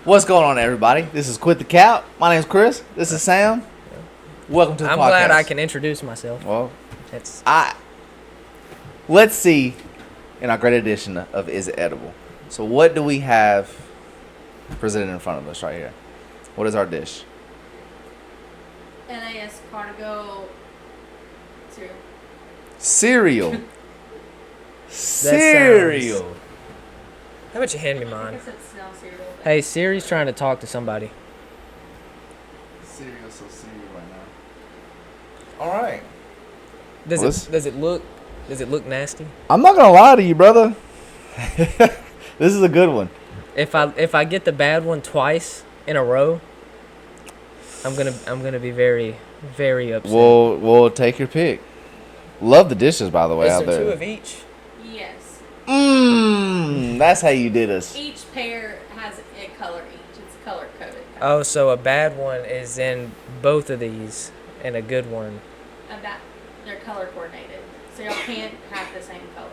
What's going on, everybody? This is Quit the Cap. My name's Kris. This is Sam. Welcome to the I'm podcast. glad I can introduce myself. Well, It's let's see in our great edition of Is It Edible? So what do we have presented in front of us right here? What is our dish? NAS cargo cereal. Cereal. Cereal. How about you hand me I mine? guess it's now cereal. but- Hey, Siri's trying to talk to somebody. Cereal, so cereal right now. All right. Does it look nasty? I'm not gonna lie to you, brother. This is a good one. If I get the bad one twice in a row, I'm gonna be very, very upset. We'll take your pick. Love the dishes, by the way, Is out there there. 2 of each? Yes. That's how you did us. Each pair has a color each. It's color coded. Oh, so a bad one is in both of these, and a good one. They're color coordinated, so y'all can't have the same color.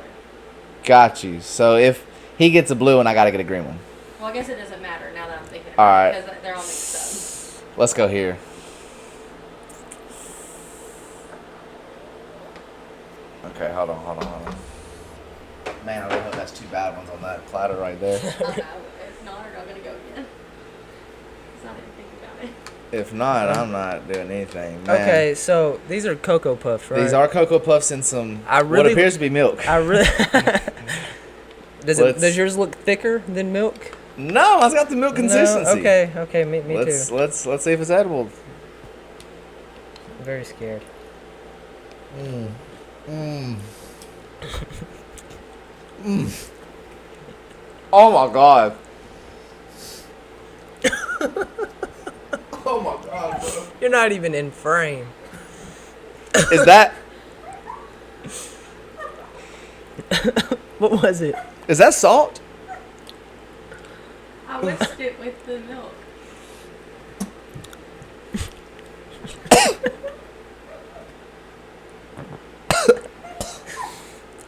Got you. So if he gets a blue one, I gotta get a green one. Well, I guess it doesn't matter now that I'm thinking All about right. it because they're all mixed Let's go here. Okay, hold on. Man, I really hope that's 2 bad ones on that platter right there. up. Oh no, if not, are y'all gonna go again? Let's not even think about it. If not, I'm not doing anything. Man. Okay, so these are Cocoa Puffs, right? These are Cocoa Puffs and some I what really- appears to be milk. I really. Let's- Does yours look thicker than milk? No, it's got the milk consistency. No? Okay, me Let's too. let's see if it's edible. I'm very scared. Oh my god. Oh my god, bro. You're not even in frame. Is that What was it? salt? I whisked it with the milk.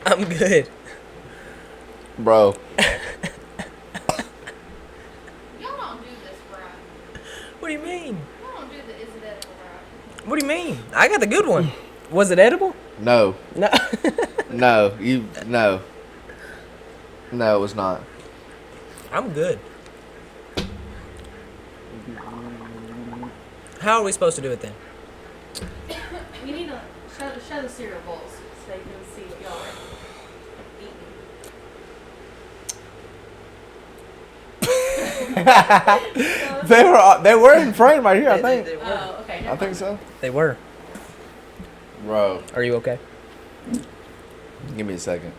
I'm good. Bro. Y'all don't do this right. What do you mean? Y'all don't do the is it edible right. What do you mean? I got the good one. Was it edible? No. No. No. No. No, it was not. I'm good. How are we supposed to do it then? You need to show the cereal bowls so you can see what y'all are eating. They were in frame right here, I think. They were. Oh, okay. I never think mind. so. They were. Bro, Are you okay? give me a second.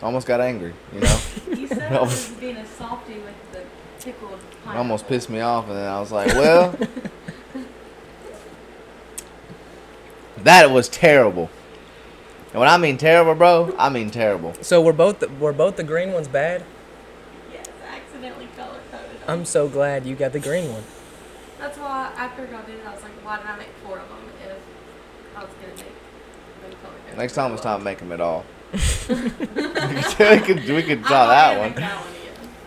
Almost got angry, you know? You said I was being a softy with the pickled It pineapple. almost pissed me off, and then I was like, well, that was terrible. And when I mean terrible, bro, I mean terrible. So were both the green ones bad? Yes, I accidentally color coded them. I'm so glad you got the green one. That's why after y'all did it, I was like, why did I make 4 of them if I was gonna make them color coded? Next time, it's time to make them at all. we could try that one. That one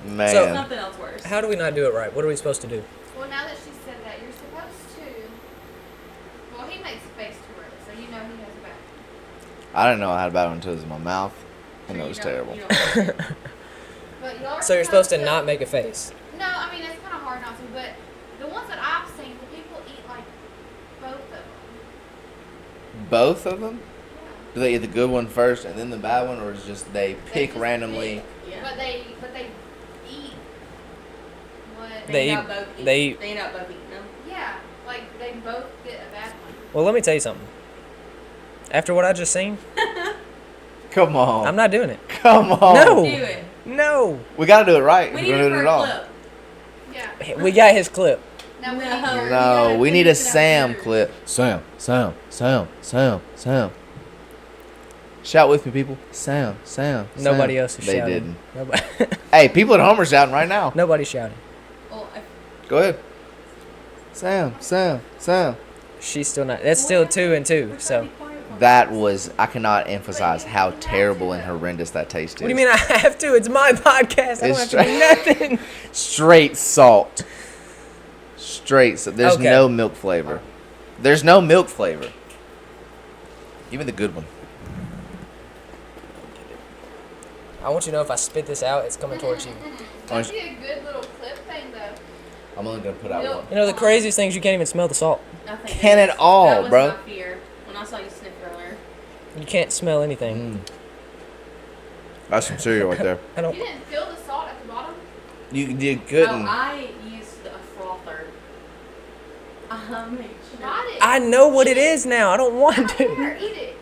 again. Man. So- Something else worse. How do we not do it right? What are we supposed to do? Well, now that she said that, you're supposed to. Well, he makes a face toward it, so you know he has a bad. I didn't know I had a bad one until it was in my mouth, and So it you was don't- terrible. you don't- But y'all are So you're supposed to not make a face. No, I mean it's kind of hard not to. But the ones that I've seen, the people eat like both of them. Both of them? Yeah. Do they eat the good one first and then the bad one, or is just they pick just randomly? Yeah. But they eat what? They end eat- up both eating- they- they end up both eating them. Yeah, like they both get a bad one. Well, let me tell you something. After what I just seen, Come on. I'm not doing it. Come on. No. Do it. No. We gotta do it right. We if need we're it gonna do for it a all. clip. Yeah. We got his clip. No, we No. need your- No, we need a Sam yours. clip. Sam. Shout with me, people. Sam. Nobody else is They shouting. didn't. Nobody, Hey, people at home are shouting right now. nobody's shouting. Well, Go ahead. Sam. She's still not. That's still 2 and 2. So one. That was, I cannot emphasize how terrible and horrendous that taste is. What do you mean I have to? It's my podcast. I don't have to do nothing. Straight salt. Straight. So there's Okay. no milk flavor. There's no milk flavor. Give me the good one. I want you to know if I spit this out, it's coming towards you. That'd be a good little clip thing, though. I'm only gonna put out Milk. one. You know, the craziest thing is you can't even smell the salt. I think Can it all, that was bro. my fear when I saw you sniff earlier. You can't smell anything. That's some cereal right there. I You don't. didn't feel the salt at the bottom? You couldn't. Oh, I used a frother. Make sure. Got it. I know what it is now. I don't want to. Here, eat it.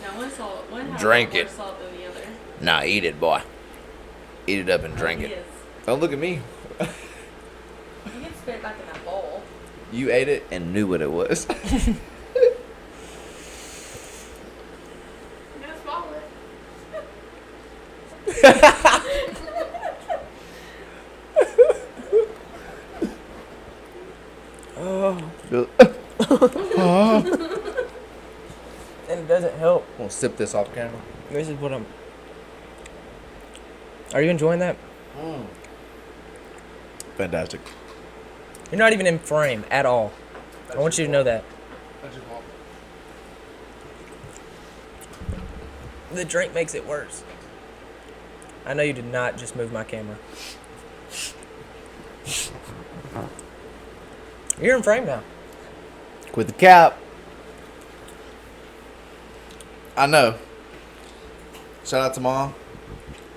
Now one had Drink more it. salt than the other. Nah, eat it, boy. Eat it up and drink it. Yes. Don't look at me. You can spit it back in that bowl. You ate it and knew what it was. I'm gonna swallow it. And it doesn't help. We'll sip this off camera. This is what I'm. Are you enjoying that? Fantastic. You're not even in frame at all. I want you to know that. The drink makes it worse. I know you did not just move my camera. You're in frame now. Quit the cap. I know. Shout out to Mom.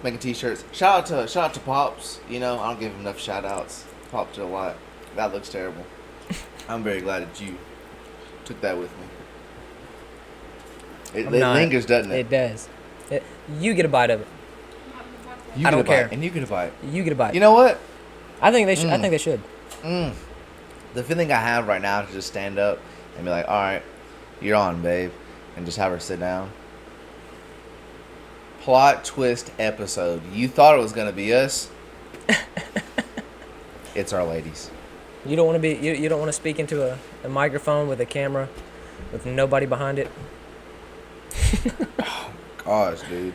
Making t-shirts. Shout out to Pops. You know, I don't give him enough shout outs. Pops did a lot. That looks terrible. I'm very glad that you took that with me. It I'm not. lingers, doesn't It it? does. You get a bite of it. You I get don't a bite, care. and you get a bite. You get a bite. You know what? I think they should. I think they should. The feeling I have right now to just stand up and be like, all right, you're on, babe, and just have her sit down. Plot twist episode. You thought it was going to be us. It's our ladies. You don't want to be. You don't want to speak into a microphone with a camera, with nobody behind it. Gosh, dude.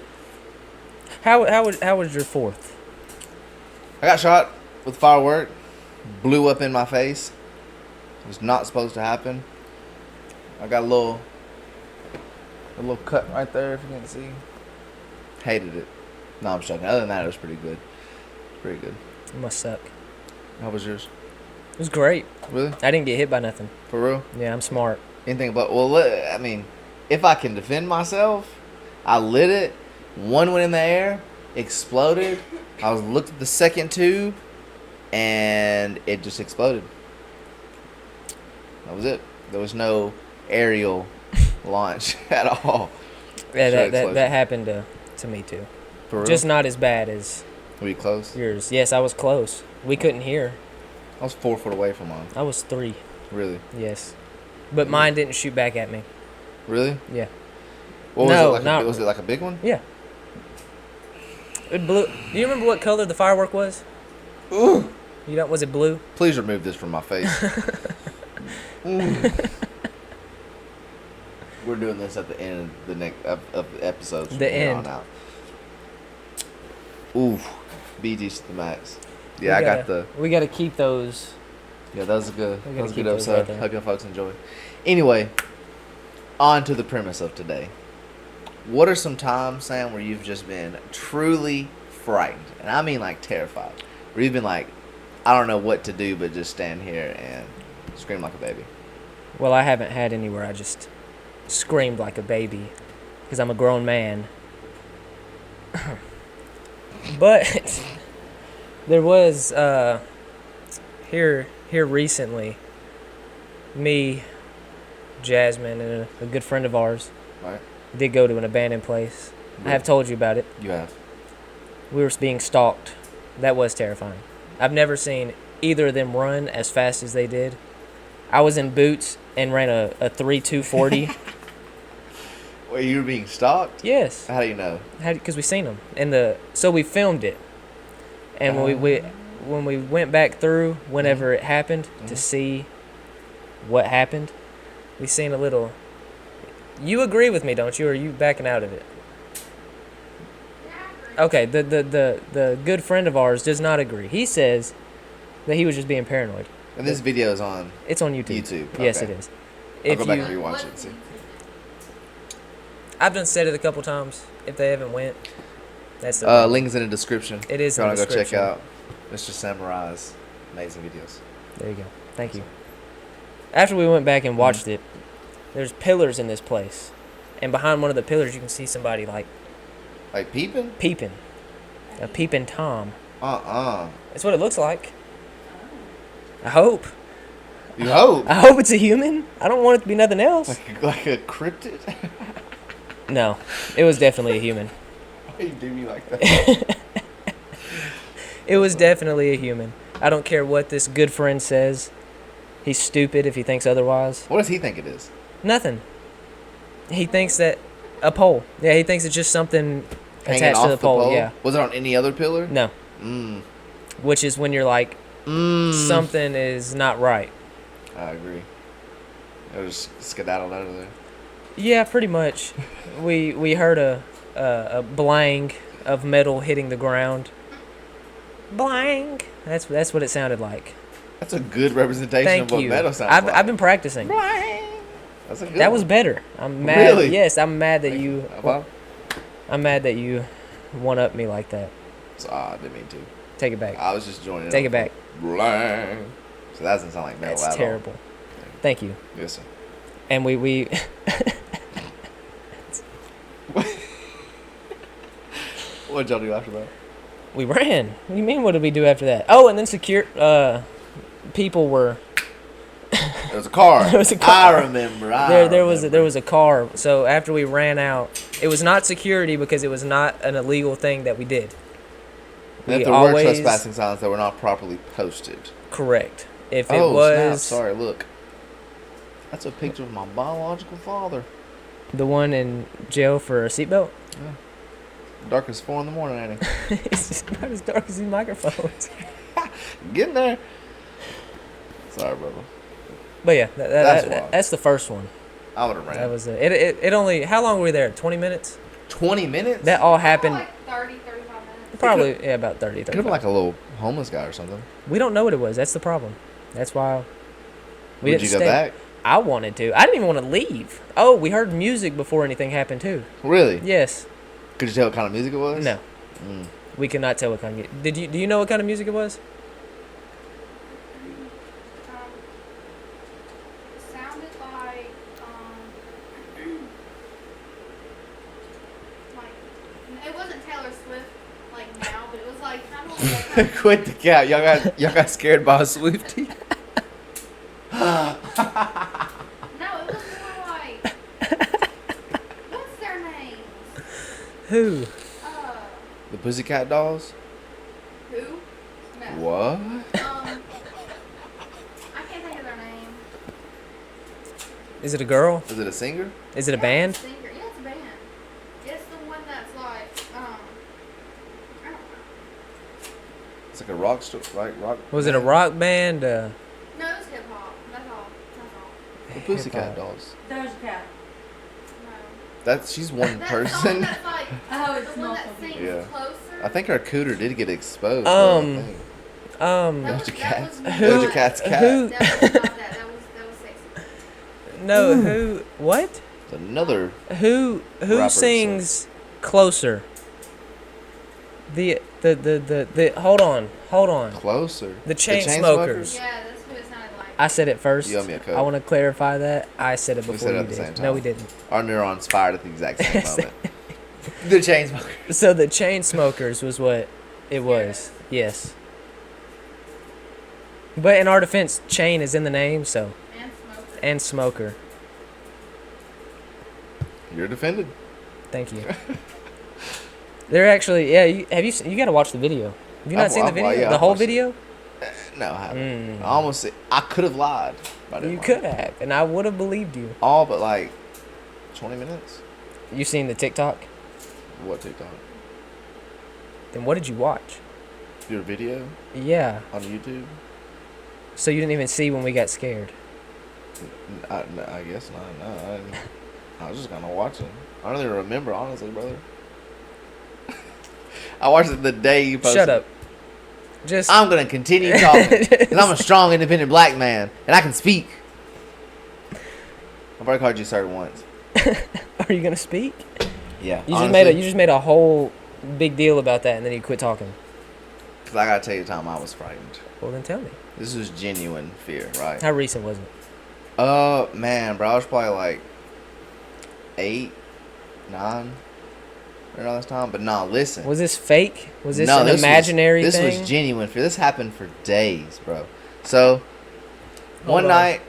How was your 4th? I got shot with firework. Blew up in my face. It was not supposed to happen. I got a little cut right there if you can see. Hated it. No, I'm joking. Other than that, it was pretty good. Pretty good. It must suck. How was yours? It was great. Really? I didn't get hit by nothing. For real? Yeah, I'm smart. Anything but, well, I mean, if I can defend myself, I lit it. One went in the air, exploded. I was looked at the second tube, and it just exploded. That was it. There was no aerial launch at all. Yeah, Straight explosion. that happened to me too. For real? Just not as bad as Were you close? yours. Yes, I was close. We couldn't hear. I was 4 foot away from mine. I was 3. Really? Yes, but mine didn't shoot back at me. Really? Yeah. What was No, it like? not- Was it like a big one? Yeah. It blew. Do you remember what color the firework was? Ooh. You know, was it blue? Please remove this from my face. We're doing this at the end of the next of the episodes. from The here end. on out. Ooh, BG's to the max. Yeah, I got the. We gotta keep those. Yeah, that was a good. We That gotta was a keep good those right episode. there. Hope y'all folks enjoy. Anyway, on to the premise of today. What are some times, Sam, where you've just been truly frightened, and I mean like terrified, where you've been like, I don't know what to do, but just stand here and scream like a baby? Well, I haven't had any where I just screamed like a baby, because I'm a grown man. But there was here recently, me, Jasmine, and a good friend of ours Right? did go to an abandoned place. I have told you about it. You have. We were being stalked. That was terrifying. I've never seen either of them run as fast as they did. I was in boots and ran a 3.240. Wait, you were being stalked? Yes. How do you know? Because we seen them. So we filmed it. And when when we went back through whenever it happened to see what happened, we seen a little. You agree with me, don't you? Or are you backing out of it? Yeah, I agree. Okay, the good friend of ours does not agree. He says that he was just being paranoid. And this video is on. It's on YouTube. YouTube, Yes, okay. it is. I'll If go back you, and rewatch What it and see. did you I've done said it a couple times. If they haven't went, that's the Link is in the description. It is If you in the wanna go check description. out Mr. Samurai's amazing videos. There you go. Thank you. After we went back and watched it, there's pillars in this place, and behind one of the pillars you can see somebody like Like peeping? peeping, a peeping tom. Uh-uh. That's what it looks like. I hope. You hope. I hope it's a human. I don't want it to be nothing else. Like a cryptid? No, it was definitely a human. Why you do me like that? It was definitely a human. I don't care what this good friend says. He's stupid if he thinks otherwise. What does he think it is? Nothing. He thinks that a pole. Yeah, he thinks it's just something Hanging attached off to the pole. Yeah. Was it on any other pillar? No. Mm. Which is when you're like, Mm. something is not right. I agree. It was skedaddled out of there. Yeah, pretty much. We heard a blang of metal hitting the ground. Blang. That's what it sounded like. That's a good representation Thank of what you. metal sounds I've like. I've been practicing. That's a good That was one. better. I'm mad. Really? Yes, I'm mad that Thank you. Well, I'm mad that you one up me like that. I didn't mean to. Take it back. I was just joining. Take up. it back. Blang. So that doesn't sound like metal That's at terrible. Thank you. all. Yes, sir. And we What'd y'all do after that? we ran. What do you mean? What did we do after that? Oh, and then people were There was a car. There was a car. I remember. there was a car. So after we ran out, it was not security because it was not an illegal thing that we did. If We there were always trespassing signs that were not properly posted. correct. If it Oh, snap. was Sorry, look. That's a picture of my biological father. the one in jail for a seatbelt, Dark as 4 in the morning, ain't he? it's about as dark as these microphones. Get in there. Sorry, brother. But yeah, That's wild. that's the first one. I would have ran. That was it only. How long were we there? 20 minutes. 20 minutes? That all happened. Like 30, 35 minutes. Probably yeah, about 30. Could have been like a little homeless guy or something. We don't know what it was. That's the problem. That's why we Would didn't you go stay. back? I wanted to. I didn't even want to leave. Oh, we heard music before anything happened too. Really? Yes. Could you tell what kind of music it was? No. Mm. We could not tell what kind of music. Do you know what kind of music it was? It sounded like, it wasn't Taylor Swift like now, but it was like kind of like that. Quit the cap. Y'all got scared by a Swiftie? No, it was more like, what's their names? Who? The Pussycat Dolls? Who? No. What? I can't think of their name. Is it a girl? Is it a singer? Is it a Yeah, band? It's a singer. Yeah, it's a band. It's the one that's like, I don't know. It's like a rock store, like rock. Was it a rock band? No, it's hip hop. That's all. The Pussycat Hip-hop. Dolls. There's Cat. She's No. one That person. song that's like, Oh, it's the one that multiple. sings Yeah. Closer. I think her cooter did get exposed. Um, though, I think. Um, Doja Cat. Who- Doja Cat's cat. who- That was not that. That was sexy. no, who? What? It's another. Who Rapper, sings Closer? The hold on. Closer. The Chainsmokers. Yeah, that's who it sounded like. I said it first. You owe me a Coke. I want to clarify that. I said it We before said it you at the did. same time. No, we didn't. Our neurons fired at the exact same moment. The Chainsmokers. So the Chainsmokers was what it was. Yes. But in our defense, chain is in the name, so And Smoker. and smoker. You're defended. Thank you. They're actually you got to watch the video. Have you not seen the video? yeah, The I've whole watched it. video? No, I haven't. Mm. I almost said I could have lied. but I didn't You lie. could have, and I would have believed you. All but like 20 minutes. You seen the TikTok? What TikTok? Then what did you watch? Your video Yeah. on YouTube? So you didn't even see when we got scared. I guess not. No, I didn't. I was just kind of watching. I don't even remember, honestly, brother. I watched it the day you posted. Shut up. Just. I'm going to continue talking. Because I'm a strong, independent black man. And I can speak. I've already called you sir once. Are you gonna speak? Yeah. You honestly, just made a whole big deal about that, and then you quit talking. Because I got to tell you the time I was frightened. Well, then tell me. This was genuine fear, right? How recent was it? Man, bro. I was probably like 8, 9 around this time. But no, listen. Was this fake? Was this No, an imaginary this thing? This was genuine fear. This happened for days, bro. So, one night.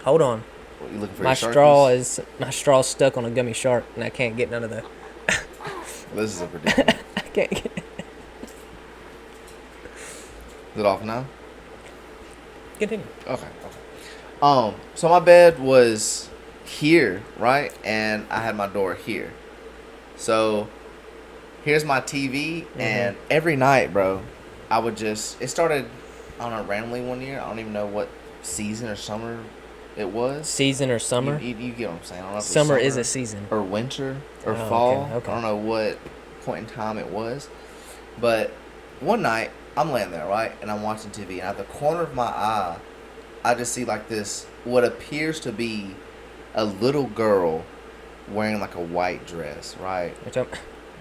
Hold on. What, you looking for My straw's stuck on a gummy shark, and I can't get none of the. This is a predicament. I can't get. Is it off now? Continue. Okay. So my bed was here, right? And I had my door here. So here's my TV, and every night, bro, I would just. It started, I don't know, randomly one year. I don't even know what season or summer it was. Season or summer? You get what I'm saying? I don't know if it was Summer is a season. or winter or Oh, fall. okay. I don't know what point in time it was. But one night, I'm laying there, right? And I'm watching TV. And at the corner of my eye, I just see like this, what appears to be a little girl wearing like a white dress, right?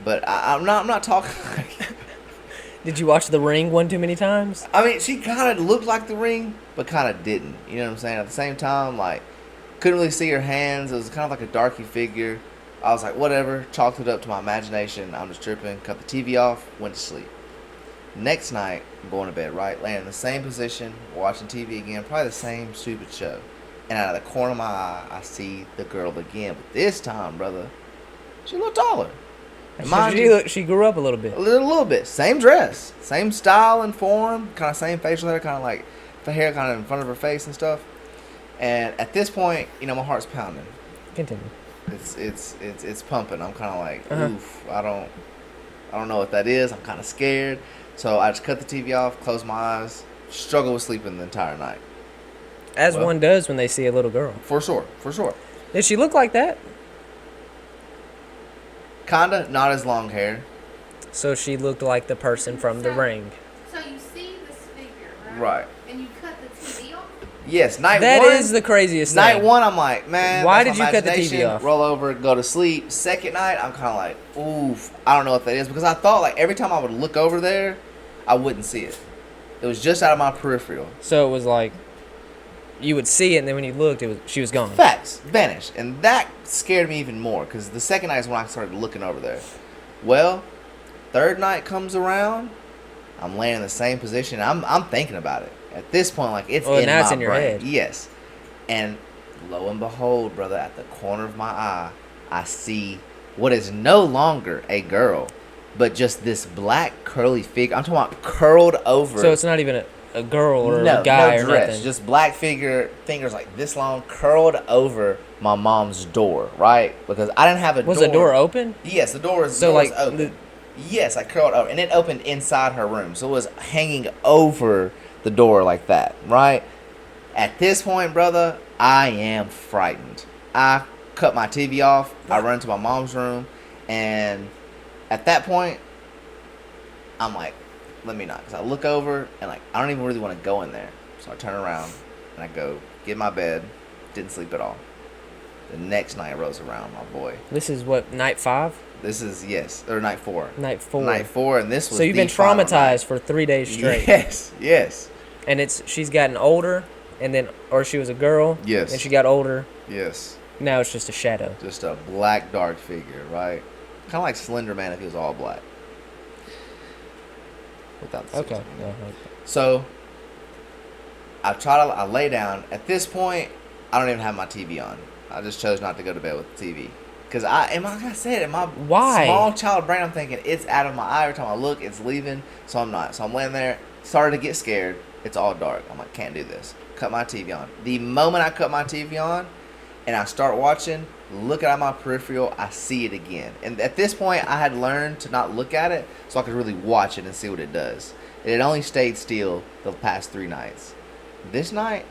But I'm not talking like... Did you watch The Ring one too many times? I mean, she kind of looked like The Ring, but kind of didn't. You know what I'm saying? At the same time, like, couldn't really see her hands. It was kind of like a darky figure. I was like, whatever. Chalked it up to my imagination. I'm just tripping. Cut the TV off. Went to sleep. Next night, I'm going to bed, right? Laying in the same position, watching TV again. Probably the same stupid show. And out of the corner of my eye, I see the girl again. But this time, brother, she looked taller. And mind you, She grew up a little bit. a little bit. Same dress. Same style and form. Kind of same facial hair. Kind of like the hair kind of in front of her face and stuff. And at this point, you know, my heart's pounding. Continue. It's pumping. I'm kind of like, oof. I don't know what that is. I'm kind of scared. So I just cut the TV off, close my eyes, struggle with sleeping the entire night. As one does when they see a little girl. For sure. Did she look like that? Kinda, not as long hair. So she looked like the person from The Ring. So you see this figure, right? Right. And you cut the TV off? Yes, night That one. is the craziest Night thing. one, I'm like, man. Why that's did my you cut the TV imagination. off? Roll over, go to sleep. Second night, I'm kind of like, oof. I don't know what that is because I thought like every time I would look over there, I wouldn't see it. It was just out of my peripheral. So it was like you would see it, and then when you looked, she was gone. Facts vanished, and that scared me even more because the second night is when I started looking over there. Well, third night comes around, I'm laying in the same position. I'm thinking about it at this point, like it's in now my it's in your brain. head. Yes, and lo and behold, brother, at the corner of my eye, I see what is no longer a girl, but just this black curly figure. I'm talking about curled over. So it's not even a girl or a guy no or dress, nothing. just black fingers like this long, curled over my mom's door, right? Because I didn't have a door. Was the door open? Yes, the door was So, like, open. Yes, I curled over, and it opened inside her room, so it was hanging over the door like that, right? At this point, brother, I am frightened. I cut my TV off. I run to my mom's room, and at that point, I'm like, let me not, because I look over and like I don't even really want to go in there, so I turn around and I go get in my bed. Didn't sleep at all. The next night rolls around, my boy. This is what, night 5? This is night 4. Night 4. Night 4, and this was. So you've been final traumatized night. for 3 days straight. Yes. And she's gotten older, and then, or she was a girl. Yes. And she got older. Yes. Now it's just a shadow. Just a black dark figure, right? Kind of like Slender Man if he was all black. Without the suits Okay. on. Yeah. So I lay down. At this point, I don't even have my TV on. I just chose not to go to bed with the TV. Because like I said, in my Why? small child brain, I'm thinking it's out of my eye. Every time I look, it's leaving. So I'm not. So I'm laying there, started to get scared. It's all dark. I'm like, can't do this. Cut my TV on. The moment I cut my TV on and I start watching, looking at my peripheral, I see it again. And at this point, I had learned to not look at it so I could really watch it and see what it does. It had only stayed still the past 3 nights. This night,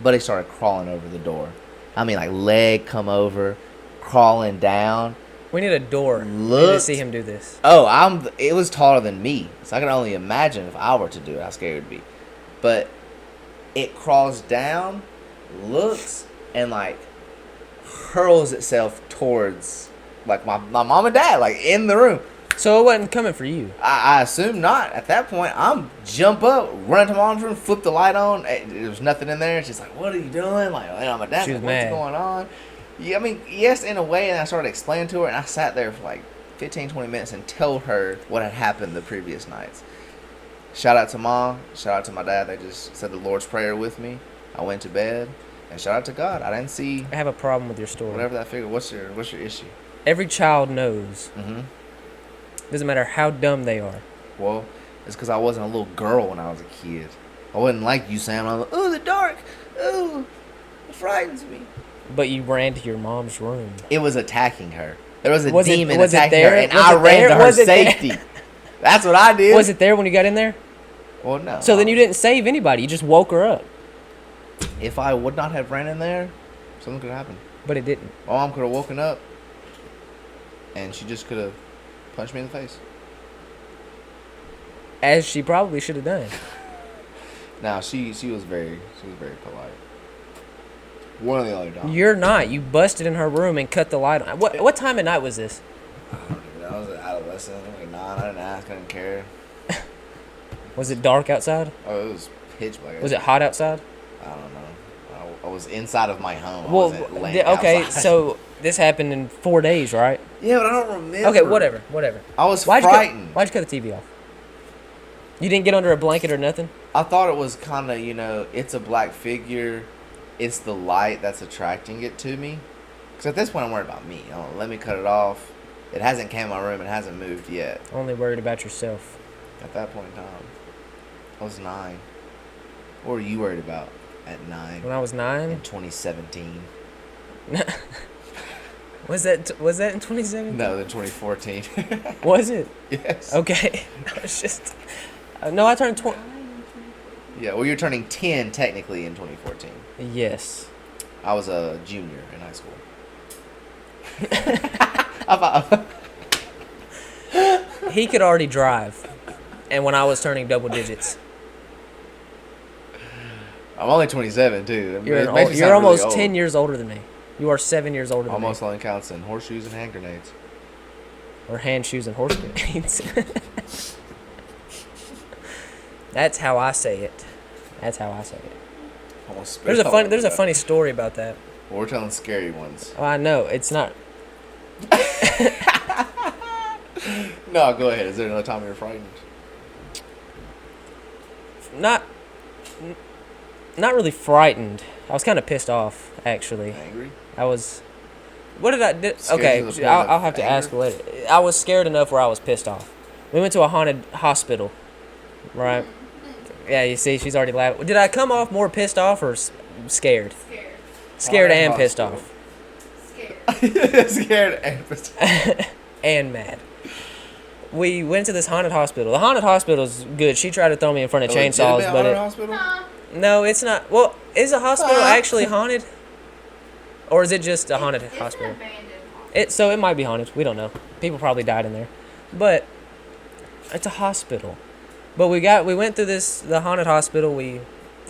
buddy started crawling over the door. I mean, like, leg come over, crawling down. We need a door. We need to Looked- see him do this. Oh, it was taller than me. So I can only imagine if I were to do it, how scary it would be. But it crawls down, looks, and, like, hurls itself towards, like, my mom and dad, like, in the room. So it wasn't coming for you. I assume not. At that point, I'm jump up, run to mom's room, flip the light on. There was nothing in there. She's like, "What are you doing?" Like, my dad's She was like, "What's mad. going on?" Yeah, I mean, yes, in a way. And I started explaining to her, and I sat there for like 15, 20 minutes and told her what had happened the previous nights. Shout out to Mom. Shout out to my dad. They just said the Lord's Prayer with me. I went to bed, and shout out to God. I didn't see I have a problem with your story. whatever that figure. What's your issue? Every child knows. Mm-hmm. Doesn't matter how dumb they are. Well, it's because I wasn't a little girl when I was a kid. I wasn't like you, Sam. I was like, "Oh, the dark. Oh, it frightens me." But you ran to your mom's room. It was attacking her. There was a Was it- demon was it attacking there? her, and Was I it ran there? to her Was it there? safety. That's what I did. Was it there when you got in there? Well, no. So then you didn't save anybody. You just woke her up. If I would not have ran in there, something could have happened. But it didn't. My mom could have woken up, and she just could have punched me in the face. As she probably should have done. Now she was very polite. One of the only times. You're not. You busted in her room and cut the light on. What time of night was this? I don't even know. I was an adolescent. I was like 9. I didn't ask. I didn't care. Was it dark outside? Oh, it was pitch black. Was it hot outside? I don't know. I was inside of my home. I Well, wasn't laying okay, outside. so this happened in 4 days, right? Yeah, but I don't remember. Okay, whatever. I was Why'd frightened. why'd you cut the TV off? You didn't get under a blanket or nothing? I thought it was kind of, it's a black figure. It's the light that's attracting it to me. Because at this point, I'm worried about me. Let me cut it off. It hasn't came in my room. It hasn't moved yet. Only worried about yourself. At that point in time, I was 9. What were you worried about at 9 When I was in 9? 2017? Was that in 2017? No, in 2014. Was it? Yes. Okay. It's just... no, I turned 20... Yeah, well, you're turning 10 technically in 2014. Yes. I was a junior in high school. I thought- He could already drive. And when I was turning double digits. I'm only 27 too. You're, It makes me you're sound really almost old. 10 years older than me. You are 7 years older than Almost me. only counts in horseshoes and hand grenades. Or hand shoes and horse grenades. That's how I say it. That's how I say it. Almost spit There's a all funny over there's a that. funny story about that. Well, we're telling scary ones. Oh, I know. It's not. No, go ahead. Is there another time you were frightened? Not really frightened. I was kind of pissed off, actually. Angry? I was. What did I do? Scared Okay, to the point I'll of have to anger? ask later. I was scared enough where I was pissed off. We went to a haunted hospital, right? Yeah, you see, she's already laughing. Did I come off more pissed off or scared? Scared. Scared Haunted and pissed hospital. off. Scared. Scared and pissed off. And mad. We went to this haunted hospital. The haunted hospital's good. She tried to throw me in front of A chainsaws, legitimate but haunted it, hospital? Huh? no, it's not. Well, is a hospital actually haunted, or is it just a haunted It's hospital? an abandoned hospital. So it might be haunted. We don't know. People probably died in there, but it's a hospital. But we went through the haunted hospital. We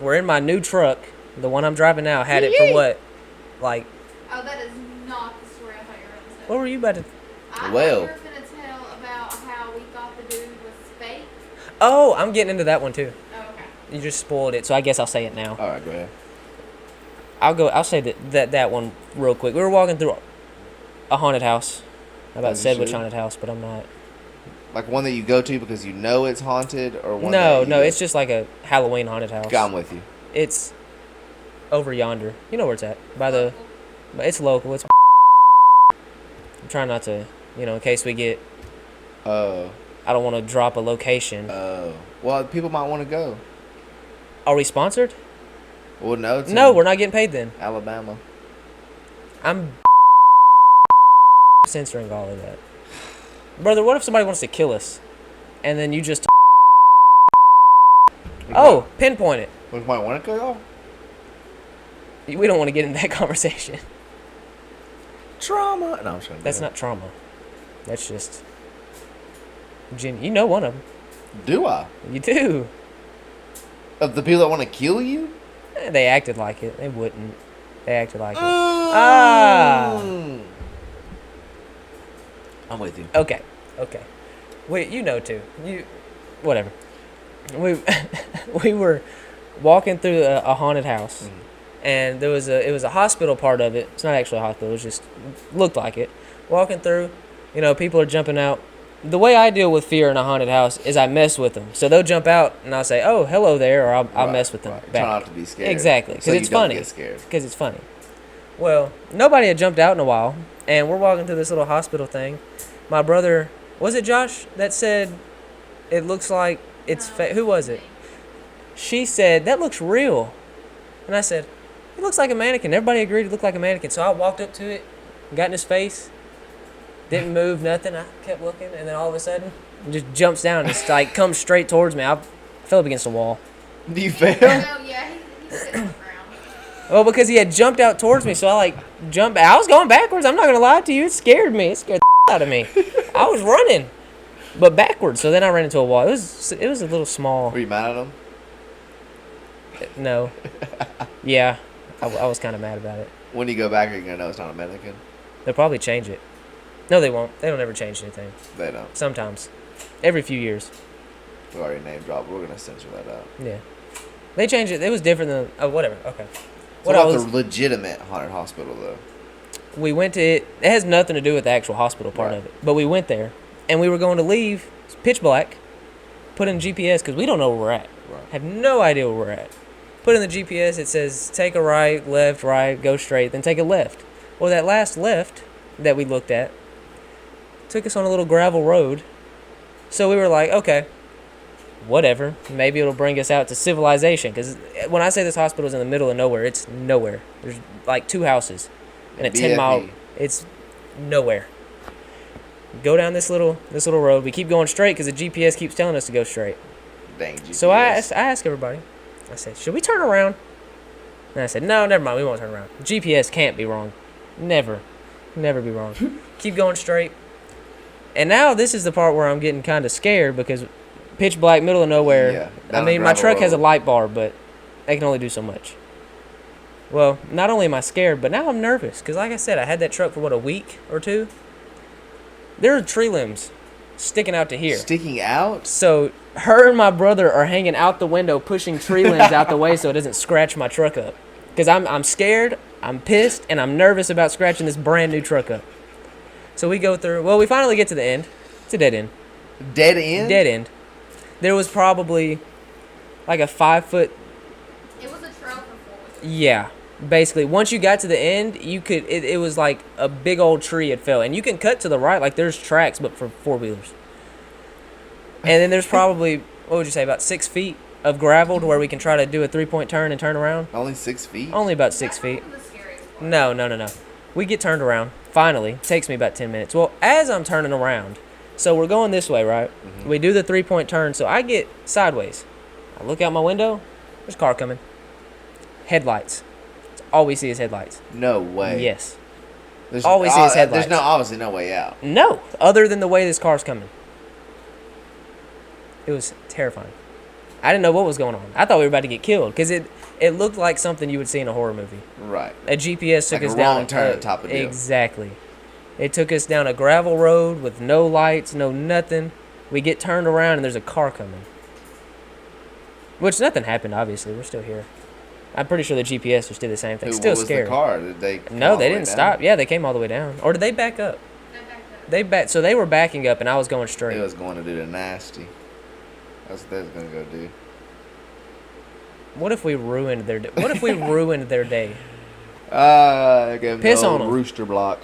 were in my new truck, the one I'm driving now. Had it for what, like? Oh, that is not the story I thought you were going to say. What were you about to? I Well. thought you were going to tell about how we thought the dude was fake. Oh, I'm getting into that one too. Oh, okay. You just spoiled it, so I guess I'll say it now. All right, go ahead. I'll say that one real quick. We were walking through a haunted house. I about As you said which should. haunted house, but I'm not. Like one that you go to because you know it's haunted, or one No, that no, you it's just like a Halloween haunted house. I'm with you. It's over yonder. You know where it's at? By the. It's local. It's. I'm trying not to, in case we get. Oh, I don't want to drop a location. well, people might want to go. Are we sponsored? Well, no, it's No, in we're not getting paid then. Alabama. I'm censoring all of that. Brother, what if somebody wants to kill us? And then you just Oh, pinpoint it. We might want to go off. We don't want to get into that conversation. Trauma. No, I'm trying to. That's not trauma. That's just. You know one of them. Do I? You do. Of the people that want to kill you? They acted like it. They wouldn't. They acted like it. Ah. I'm with you. Okay. Wait, you know too. Whatever. We were walking through a haunted house, and it was a hospital part of it. It's not actually a hospital. It was just looked like it. Walking through, people are jumping out. The way I deal with fear in a haunted house is I mess with them. So they'll jump out, and I'll say, "Oh, hello there," or I'll mess with them back. Try not to be scared. Exactly, because so it's funny. Get scared. Because it's funny. Well, nobody had jumped out in a while, and we're walking through this little hospital thing. My brother, was it Josh that said it looks like it's who was it? She said that looks real, and I said it looks like a mannequin. Everybody agreed it looked like a mannequin. So I walked up to it, got in his face, didn't move nothing. I kept looking, and then all of a sudden, it just jumps down and it's like comes straight towards me. I fell up against the wall. You fell? Oh, yeah, he's sitting on the ground. Well, because he had jumped out towards me, so I jumped. I was going backwards. I'm not gonna lie to you. It scared me. It scared the out of me. I was running, but backwards. So then I ran into a wall. It was a little small. Were you mad at him? No. Yeah, I was kind of mad about it. When you go back, are you gonna know it's not a mannequin? They'll probably change it. No, they won't. They don't ever change anything. They don't. Sometimes, every few years. We already name dropped. We're gonna censor that out. Yeah, they changed it. It was different than whatever. Okay. So what about the legitimate haunted hospital though? We went to it. It has nothing to do with the actual hospital part of it. But we went there, and we were going to leave. It's pitch black. Put in GPS because we don't know where we're at. Right. Have no idea where we're at. Put in the GPS. It says take a right, left, right, go straight, then take a left. Well, that last left that we looked at took us on a little gravel road. So we were like, okay, whatever. Maybe it'll bring us out to civilization. Because when I say this hospital is in the middle of nowhere, it's nowhere. There's like 2 houses and a 10-mile. It's nowhere. Go down this little road. We keep going straight because the GPS keeps telling us to go straight. Dang GPS. So I asked everybody. I said, should we turn around? And I said, no, never mind. We won't turn around. GPS can't be wrong. Never be wrong. Keep going straight. And now this is the part where I'm getting kind of scared because pitch black, middle of nowhere. Yeah, I mean, my truck has a light bar, but I can only do so much. Well, not only am I scared, but now I'm nervous because, like I said, I had that truck for, a week or 2? There are tree limbs sticking out to here. Sticking out? So her and my brother are hanging out the window, pushing tree limbs out the way so it doesn't scratch my truck up. Because I'm scared, I'm pissed, and I'm nervous about scratching this brand new truck up. So we go through. Well, we finally get to the end. It's a dead end. Dead end? Dead end. There was probably like a 5-foot. It was a trail for 4 wheels. Yeah. Basically, once you got to the end, you could. It was like a big old tree had fell, and you can cut to the right, like there's tracks, but for 4-wheelers. And then there's probably, what would you say, about 6 feet of gravel to where we can try to do a 3-point turn and turn around. Only 6 feet? Only about 6 feet. That wasn't the scariest part. No. We get turned around. Finally, takes me about 10 minutes. Well, as I'm turning around, so we're going this way, right? Mm-hmm. We do the 3-point turn, so I get sideways. I look out my window. There's a car coming. Headlights. All we see is headlights. No way. Yes. There's, all we see is headlights. There's obviously no way out. No, other than the way this car's coming. It was terrifying. I didn't know what was going on. I thought we were about to get killed because it looked like something you would see in a horror movie. Right. A GPS took like us a down wrong turn at the top of the deal. Exactly. It took us down a gravel road with no lights, no nothing. We get turned around and there's a car coming. Which nothing happened, obviously. We're still here. I'm pretty sure the GPS just did the same thing. Still what was scary. The car? Did they? No, they didn't stop. Yeah, they came all the way down. Or did they back up? They backed up. So they were backing up and I was going straight. It was going to do the nasty. That's what they was gonna go do. What if we ruined their day? What if we ruined their day? Piss on 'em. Rooster block.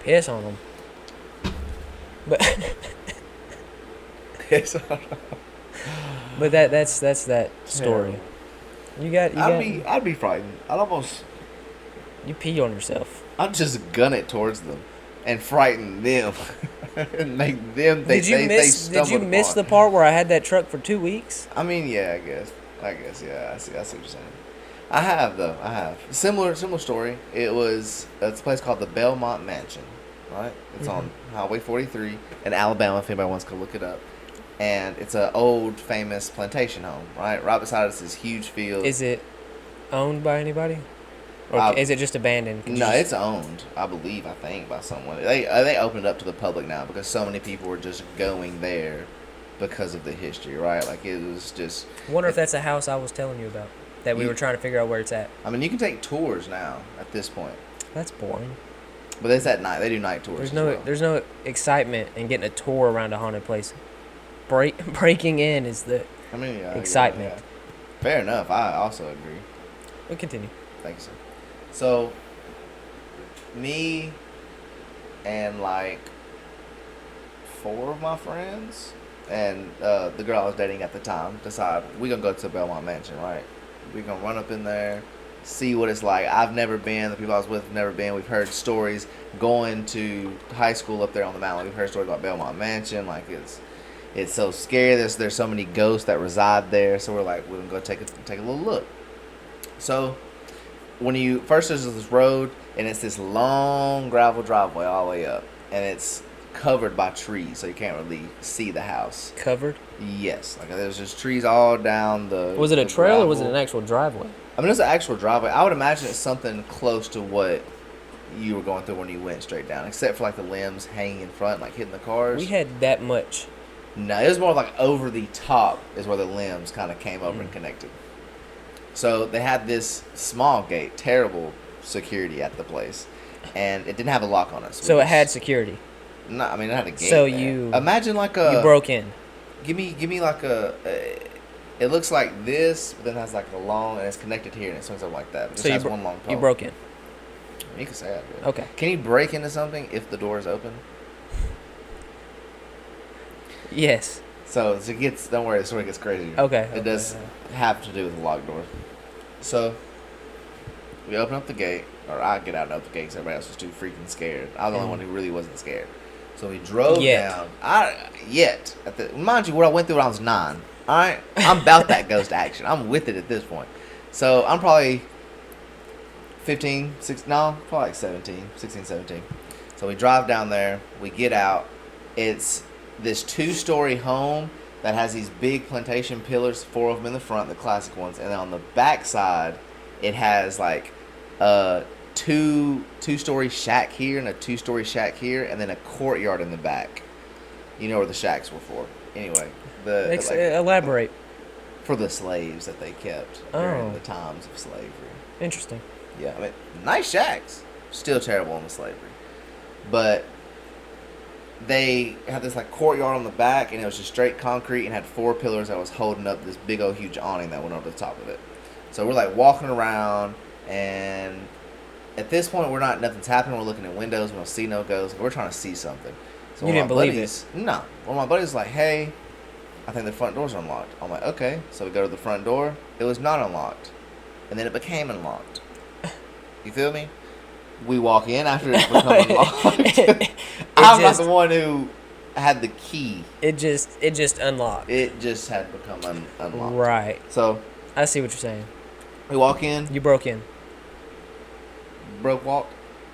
Piss on them. But Piss on 'em. but that's that story. I'd be frightened. You pee on yourself. I'd just gun it towards them. and frighten them and make them think they Did you stumbled miss the upon. part where I had that truck for 2 weeks? I mean, yeah, I guess, yeah. I see what you're saying. I have though. I have similar story. It's a place called the Belmont Mansion, right? It's on Highway 43 in Alabama. If anybody wants to look it up, and it's an old famous plantation home, right? Right beside us is huge field. Is it owned by anybody? Or is it just abandoned? No, it's owned. I believe. I think by someone. They opened it up to the public now because so many people were just going there because of the history, right? Like it was just. I wonder if that's a house I was telling you about that we were trying to figure out where it's at. I mean, you can take tours now at this point, That's boring. but it's at night. They do night tours. There's no excitement in getting a tour around a haunted place. Breaking in is the I mean, yeah, excitement. yeah. Fair enough. I also agree. We'll continue. Thanks. So, me and like 4 of my friends and the girl I was dating at the time decide we gonna go to Belmont Mansion, right? We gonna run up in there, see what it's like. I've never been. The people I was with have never been. We've heard stories going to high school up there on the mountain. We've heard stories about Belmont Mansion. Like it's so scary. There's so many ghosts that reside there. So we're like, we're gonna go take a little look. So when you first there's this road and it's this long gravel driveway all the way up, and it's covered by trees, so you can't really see the house. Covered? Yes, like there's just trees all down the. Was it a the trail or was it gravel. an actual driveway? I mean, it's an actual driveway. I would imagine it's something close to what you were going through when you went straight down, except for like the limbs hanging in front, like hitting the cars. We had that much. No, it was more like over the top is where the limbs kind of came over and connected. So they had this small gate, terrible security at the place, and it didn't have a lock on it. So it had security. No, I mean it had a gate. So there. you imagine like a you broke in. Give me like it looks like this, but then it has like a long, and it's connected here, and it swings up like that. But So it has one long pole. you broke in. You can say that. Dude. Okay. Can you break into something if the door is open? Yes. So it gets. Don't worry, the story gets crazier. Okay. It does have to do with the locked door. So we open up the gate, or I get out and open the gate because everybody else was too freaking scared. I was the only one who really wasn't scared. So we drove down. Mind you, what I went through when I was 9. All right, I'm about that ghost action. I'm with it at this point. So I'm probably 15, 16, no, probably like 17, 16, 17. So we drive down there. We get out. It's this 2-story home that has these big plantation pillars, 4 of them in the front, the classic ones, and then on the back side, it has like a two-story shack here and a 2-story shack here, and then a courtyard in the back. You know where the shacks were for. Anyway, elaborate. For the slaves that they kept during the times of slavery. Interesting. Yeah, I mean, nice shacks. Still terrible on the slavery. But they had this like courtyard on the back, and it was just straight concrete and had 4 pillars that was holding up this big old huge awning that went over the top of it. So we're like walking around, and at this point nothing's happening. We're looking at windows, we don't see no ghosts. We're trying to see something. So you didn't believe it? No. Well, my buddy's like, hey, I think the front door's unlocked. I'm like, okay. So we go to the front door. It was not unlocked. And then it became unlocked. You feel me? We walk in after it's become unlocked. I'm not the one who had the key. It just unlocked. It just had become unlocked. Right. So I see what you're saying. we walk in. You broke in. Walk.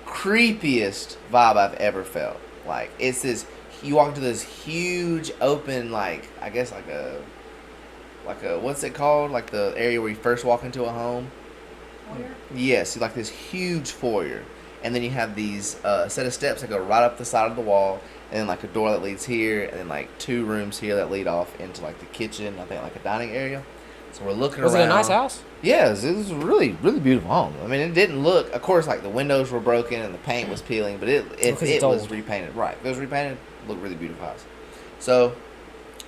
Creepiest vibe I've ever felt. Like, it's this, you walk into this huge open, like, I guess like a, what's it called? Like the area where you first walk into a home? Foyer? Yes, like this huge foyer. And then you have these set of steps that go right up the side of the wall, and then like a door that leads here, and then like 2 rooms here that lead off into like the kitchen, I think like a dining area. So we're looking Was around. it a nice house? Yes, it was a really, really beautiful home. I mean, it didn't look, of course, like the windows were broken and the paint was peeling, but it was old. repainted. Right. If it was repainted, it looked really beautiful house. So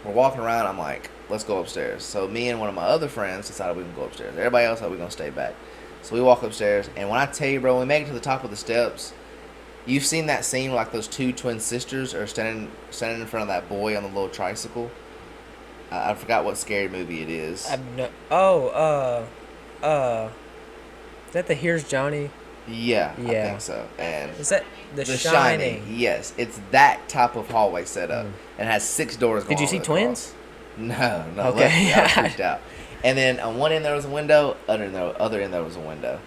we're walking around. I'm like, let's go upstairs. So me and one of my other friends decided we can go upstairs. Everybody else thought we were going to stay back. So we walk upstairs, and when I tell you, bro, when we make it to the top of the steps, you've seen that scene where like those 2 twin sisters are standing in front of that boy on the little tricycle. I forgot what scary movie it is. Is that the Here's Johnny? Yeah, I Yeah. think so. And Is that The The Shining? yes, it's that type of hallway setup, Mm. and has 6 doors. Did Going you all see the way across. twins? No, no. Okay. Luckily, I was freaked out. And then on one end there was a window, other end there was a window.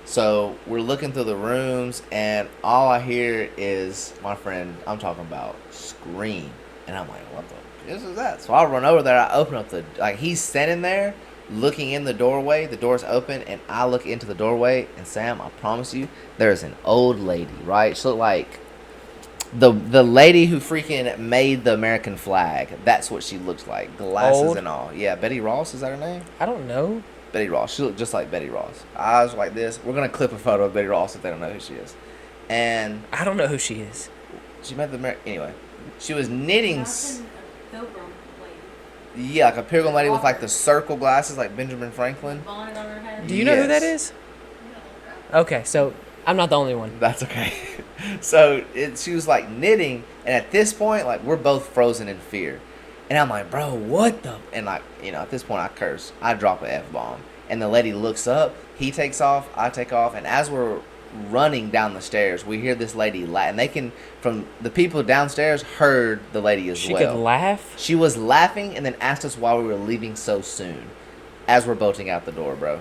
So we're looking through the rooms, and all I hear is my friend, I'm talking about, scream. And I'm like, what the this is that? So I run over there, I open up he's standing there looking in the doorway, the door's open, and I look into the doorway, and Sam, I promise you, there's an old lady, right? She looked like the lady who freaking made the American flag. That's what she looked like. Glasses Old? and all. Yeah, Betty Ross, is that her name? I don't know. Betty Ross. She looked just like Betty Ross. Eyes like this. We're gonna clip a photo of Betty Ross if they don't know who she is. And I don't know who she is. she made the anyway. She was knitting. Nothing, a pilgrim lady. Yeah, like a pilgrim lady with like the circle glasses, like Benjamin Franklin. Bonnet on her head. Do you know who that Yes. is? Okay, so I'm not the only one. That's okay. So she was like knitting, and at this point, like we're both frozen in fear, and I'm like, bro, what the? And like at this point, I curse, I drop a f-bomb, and the lady looks up, he takes off, I take off, and as we're running down the stairs, we hear this lady laugh, and they can from the people downstairs heard the lady as She well. could laugh. She was laughing, and then asked us why we were leaving so soon, as we're bolting out the door, bro.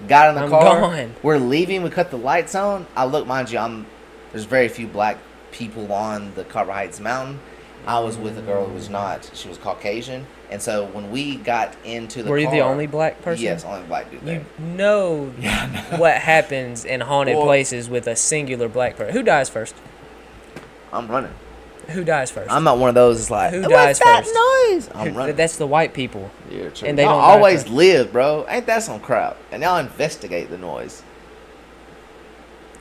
Got in the I'm car. gone. We're leaving. We cut the lights on. I look, mind you, there's very few black people on the Carver Heights mountain. I was with a girl who was not. She was Caucasian, and so when we got into the Were you car, the only black person? Yes, only black dude there. You know Yeah, I know. what happens in haunted Well- places with a singular black person. Who dies first? I'm running. Who dies first? I'm not one of those. It's like Who "What's dies that first?" noise? I'm Who- running. That's the white people. Yeah, true. and they Y'all don't die always first. live, bro. Ain't that some crap? And y'all investigate the noise.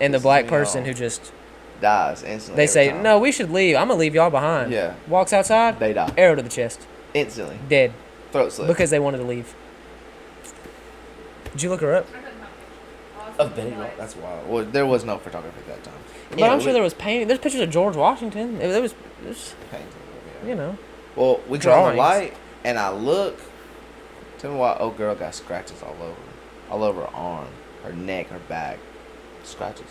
And the Pisses black me person off. who just Dies instantly. they every say, time. "No, we should leave. I'm gonna leave y'all behind." Yeah. Walks outside, They die arrow to the chest, instantly. dead Throat slit. because they wanted to leave. Did you look her up? I couldn't find pictures. Of Betty Ross. That's wild. Well, there was no photography at that time. But I'm sure there was painting. There's pictures of George Washington. It was you know. Well, we turn on the Drawings. light, and I look. Tell me why old girl got scratches all over her arm, her neck, her back, scratches.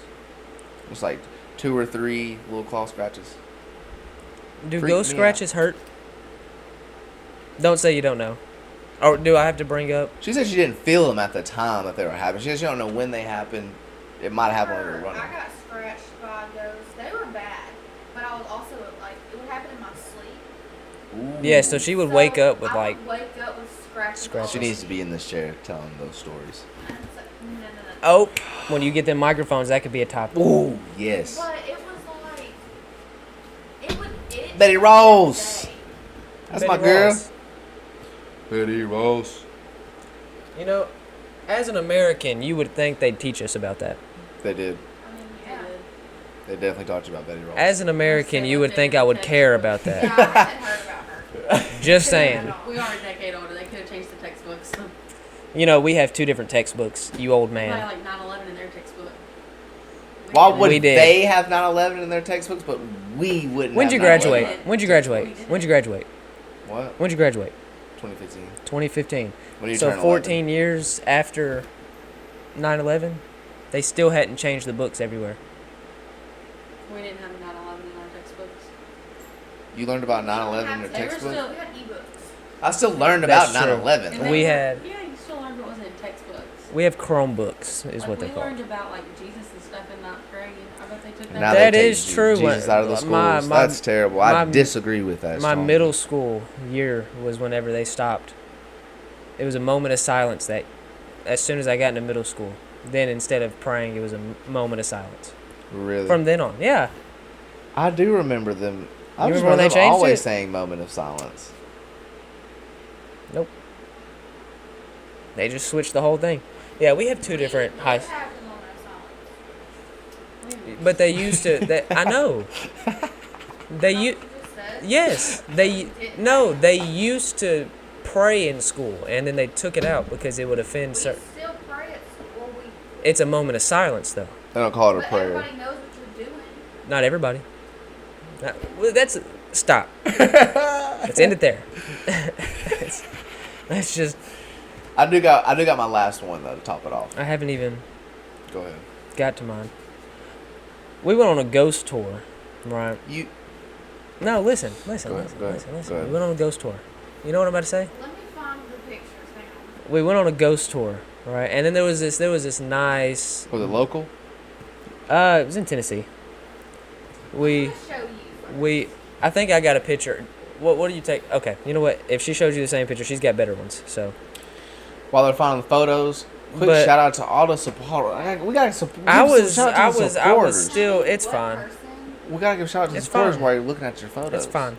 It's like 2 or 3 little claw scratches. Do Freaked ghost me scratches hurt? Don't say you don't know. Or do I have to bring up? She said she didn't feel them at the time that they were happening. She said she don't know when they happened. It might have happened when we were running. I got scratched by those. They were bad, but I was also like, it would happen in my sleep. Ooh. Yeah, so she would wake up with I like. would wake up with scratches. Scratches. She needs to be in this chair telling those stories. And it's like, no. Oh, when you get them microphones, that could be a topic. Ooh, yes. But it was like, it would itch. Betty the Ross. next day. That's Betty my girl. Ross. Betty Ross. You know, as an American, you would think they'd teach us about that. They did. I mean, yeah. They definitely talked about Betty Ross. As an American, you would think I would care about Yeah, that. I hadn't heard about her. Just saying. We are a decade older. They could have changed the textbooks. You know, we have 2 different textbooks, you old They had man. like 9/11 in their textbook. Why didn't. would We did. they have 9/11 in their textbooks, but we wouldn't? When'd you have 9/11? graduate? When'd you graduate? When'd you graduate? What? When'd you graduate? 2015. 2015. When you So turn 14 years after 9/11, they still hadn't changed the books everywhere. We didn't have 9/11 in our textbooks. 11. You learned about 9/11 in your They were textbook. still- We had ebooks. I still learned about That's true. 9/11. And though. they We were- had- Yeah, you still learned what was in textbooks. We have Chromebooks, is Like, what they're we called. learned about like Jesus and stuff in ninth grade. I bet they took that. Now That they take is true. Jesus out of the schools. That's terrible. I my- disagree with that. My strongly. middle school year was whenever they stopped. It was a moment of silence that, as soon as I got into middle school, then instead of praying, it was a moment of silence. Really. From then on, yeah. I do remember them. I You just remember when they remember them changed always it? saying "moment of silence." Nope. They just switched the whole thing. Yeah, we have 2 different high. We have the moment of silence. But they used to. I know. They That's u- what you just said. Yes, they no. They used to pray in school, and then they took it out because it would offend We certain. still pray at school. It's a moment of silence, though. They don't call it a But prayer. everybody knows what you're doing. Not everybody. Well, that's stop. Let's end it there. That's just. I do got my last one though to top it off. I haven't even Go ahead. got to mine. We went on a ghost tour, right? You No, listen. Go ahead. Go ahead. We went on a ghost tour. You know what I'm about to say? Let me find the pictures. Hang on. We went on a ghost tour, right? And then there was this nice. was it local? It was in Tennessee. I'm We gonna show you. I think I got a picture. What do you take? Okay, you know what? If she shows you the same picture, she's got better ones. So While they're finding the photos, quick But- shout out to all the support. We gotta support. I was supporters. still. It's What fine. person? We gotta give a shout out to the It's supporters fine. while you're looking at your photos. It's fine.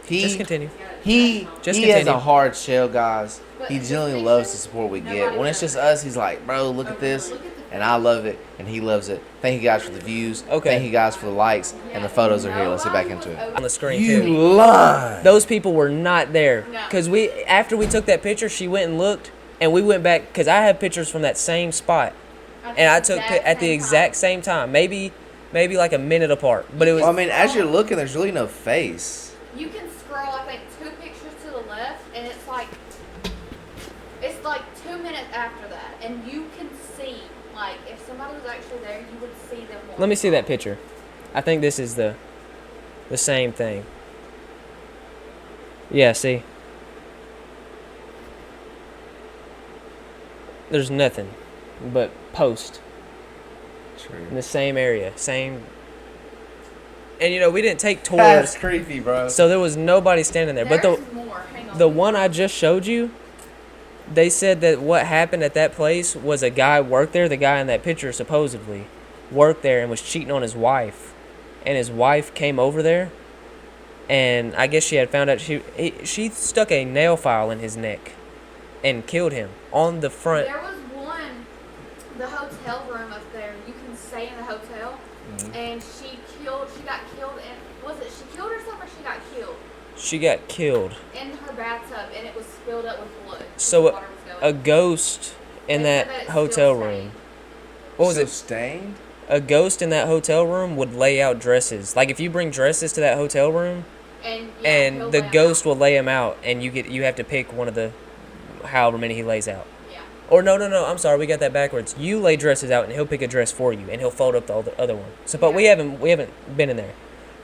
He Just continue. he Just he has continue. a hard shell, guys. But He this generally picture, loves the support we get. nobody When it's knows. just us, he's like, bro, look at this, Look at the and I love it, and he loves it. Thank you guys for the views. Okay. Thank you guys for the likes, and the photos are here. Let's get back into it. On the screen You too. lie. Those people were not there No. because after we took that picture, she went and looked, and we went back because I have pictures from that same spot, and I took at the exact same time, maybe like a minute apart, but it was. Well, I mean, as you're looking, there's really no face. You can scroll, I think, 2 pictures to the left, and it's like 2 minutes after that, and you can see, like, if somebody was actually there, you would see them walk. Let me see that picture. I think this is the same thing. Yeah, see. There's nothing but post in the same area, same. And we didn't take That's tours, creepy, bro. so there was nobody standing there. But There's more. Hang on. the one I just showed you, they said that what happened at that place was a guy worked there. The guy in that picture supposedly worked there and was cheating on his wife, and his wife came over there, and I guess she had found out she stuck a nail file in his neck, and killed him on the front. There was one, the hotel room up there. You can stay in the hotel, and she got killed. And was it she killed herself or she got killed She got killed. in her bathtub, and it was filled up with blood. So The water was a going. ghost in They that said that it's hotel still room. stained. What was Still it? stained? A ghost in that hotel room would lay out dresses. Like if you bring dresses to that hotel room, And, and he'll the lay 'em ghost out. will lay them out, and you have to pick one of the however many he lays out. Yeah. Or no, I'm sorry, we got that backwards. You lay dresses out, and he'll pick a dress for you, and he'll fold up the other one. So, but we haven't been in there,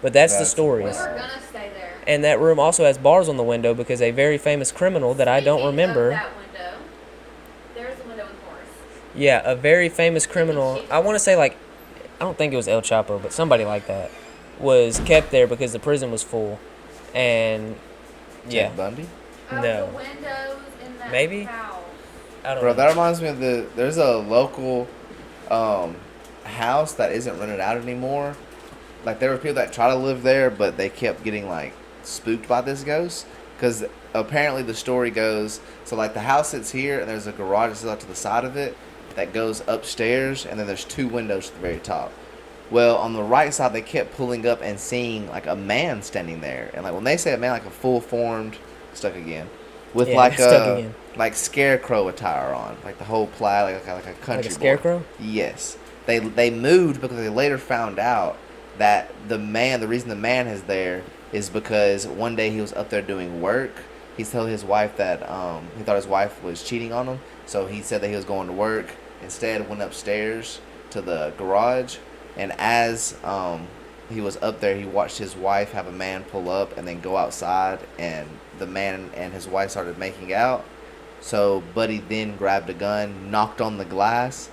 but that's the That's stories. We were gonna stay there. And that room also has bars on the window because a very famous criminal that I don't Speaking of remember. that window, there's a window with bars. Yeah, a very famous criminal. I want to say I don't think it was El Chapo, but somebody like that was kept there because the prison was full, and yeah, Ted Bundy? Oh, No. the windows in that Maybe? house. I don't Bro, know. that reminds me of there's a local house that isn't rented out anymore. Like there were people that try to live there, but they kept getting like spooked by this ghost. Because apparently the story goes, so like the house sits here and there's a garage that's out to the side of it that goes upstairs, and then there's 2 windows to the very top. Well, on the right side, they kept pulling up and seeing like a man standing there, and like when they say a man, like a full formed, stuck again, with Yeah, like stuck a again. like scarecrow attire on, like the whole plaid, like a country Like a boy. scarecrow? Yes, they moved because they later found out that the reason the man is there is because one day he was up there doing work. He told his wife that he thought his wife was cheating on him, so he said that he was going to work. Instead, went upstairs to the garage, and as he was up there, he watched his wife have a man pull up and then go outside, and the man and his wife started making out. So Buddy then grabbed a gun, knocked on the glass,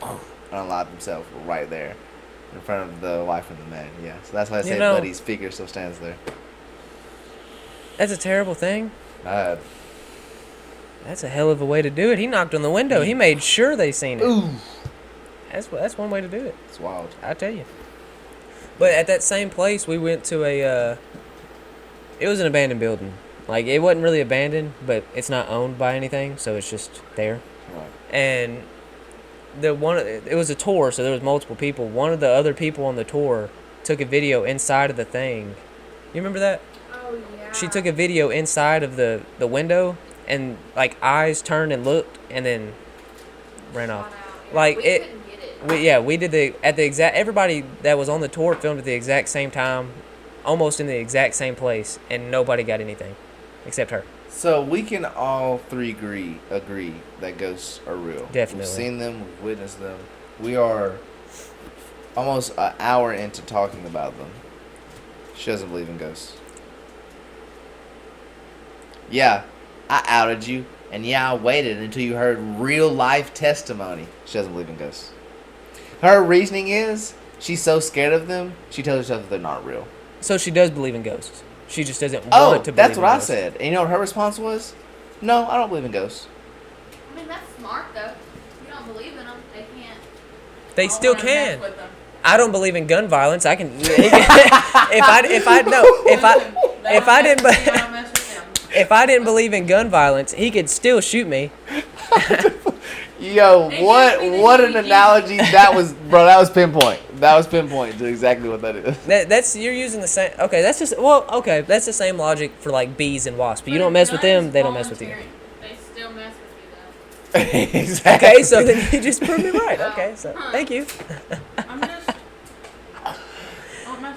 and unlocked himself right there in front of the wife and the man. Yeah, so that's why I say Buddy's figure still stands there. That's a terrible thing. Bad. That's a hell of a way to do it. He knocked on the window. He made sure they seen it. Ooh, That's one way to do it. it's wild. I tell you. But at that same place, we went to it was an abandoned building. Like it wasn't really abandoned, but it's not owned by anything, so it's just there. Right. And it was a tour, so there was multiple people. One of the other people on the tour took a video inside of the thing. You remember that? Oh yeah. She took a video inside of the window, and like eyes turned and looked, and then ran off. Like, we it- couldn't get it. We did everybody that was on the tour filmed at the exact same time, almost in the exact same place, and nobody got anything except her. So we can all 3 agree that ghosts are real. Definitely. We've seen them. We've witnessed them. We are almost an hour into talking about them, she doesn't believe in ghosts. Yeah, I outed you, and yeah, I waited until you heard real life testimony. She doesn't believe in ghosts. Her reasoning is she's so scared of them, she tells herself that they're not real. So she does believe in ghosts. She just doesn't Oh, want to believe that's in what I ghosts. said. And you know what her response was? No, I don't believe in ghosts. I mean, that's smart though. If you don't believe in them, they can't. They still wanna mess can. with them. I don't believe in gun violence. I can. If I didn't believe in gun violence, he could still shoot me. Yo, They what just be what the an beginning. analogy that was, bro. That was pinpoint. That was pinpoint to exactly what that is. That's you're using the same. Okay, that's just that's the same logic for like bees and wasps. You don't mess with them, they don't mess with you. They still mess with you though. Exactly. Okay, so then you just proved me right. Okay, so thank you. I'm just.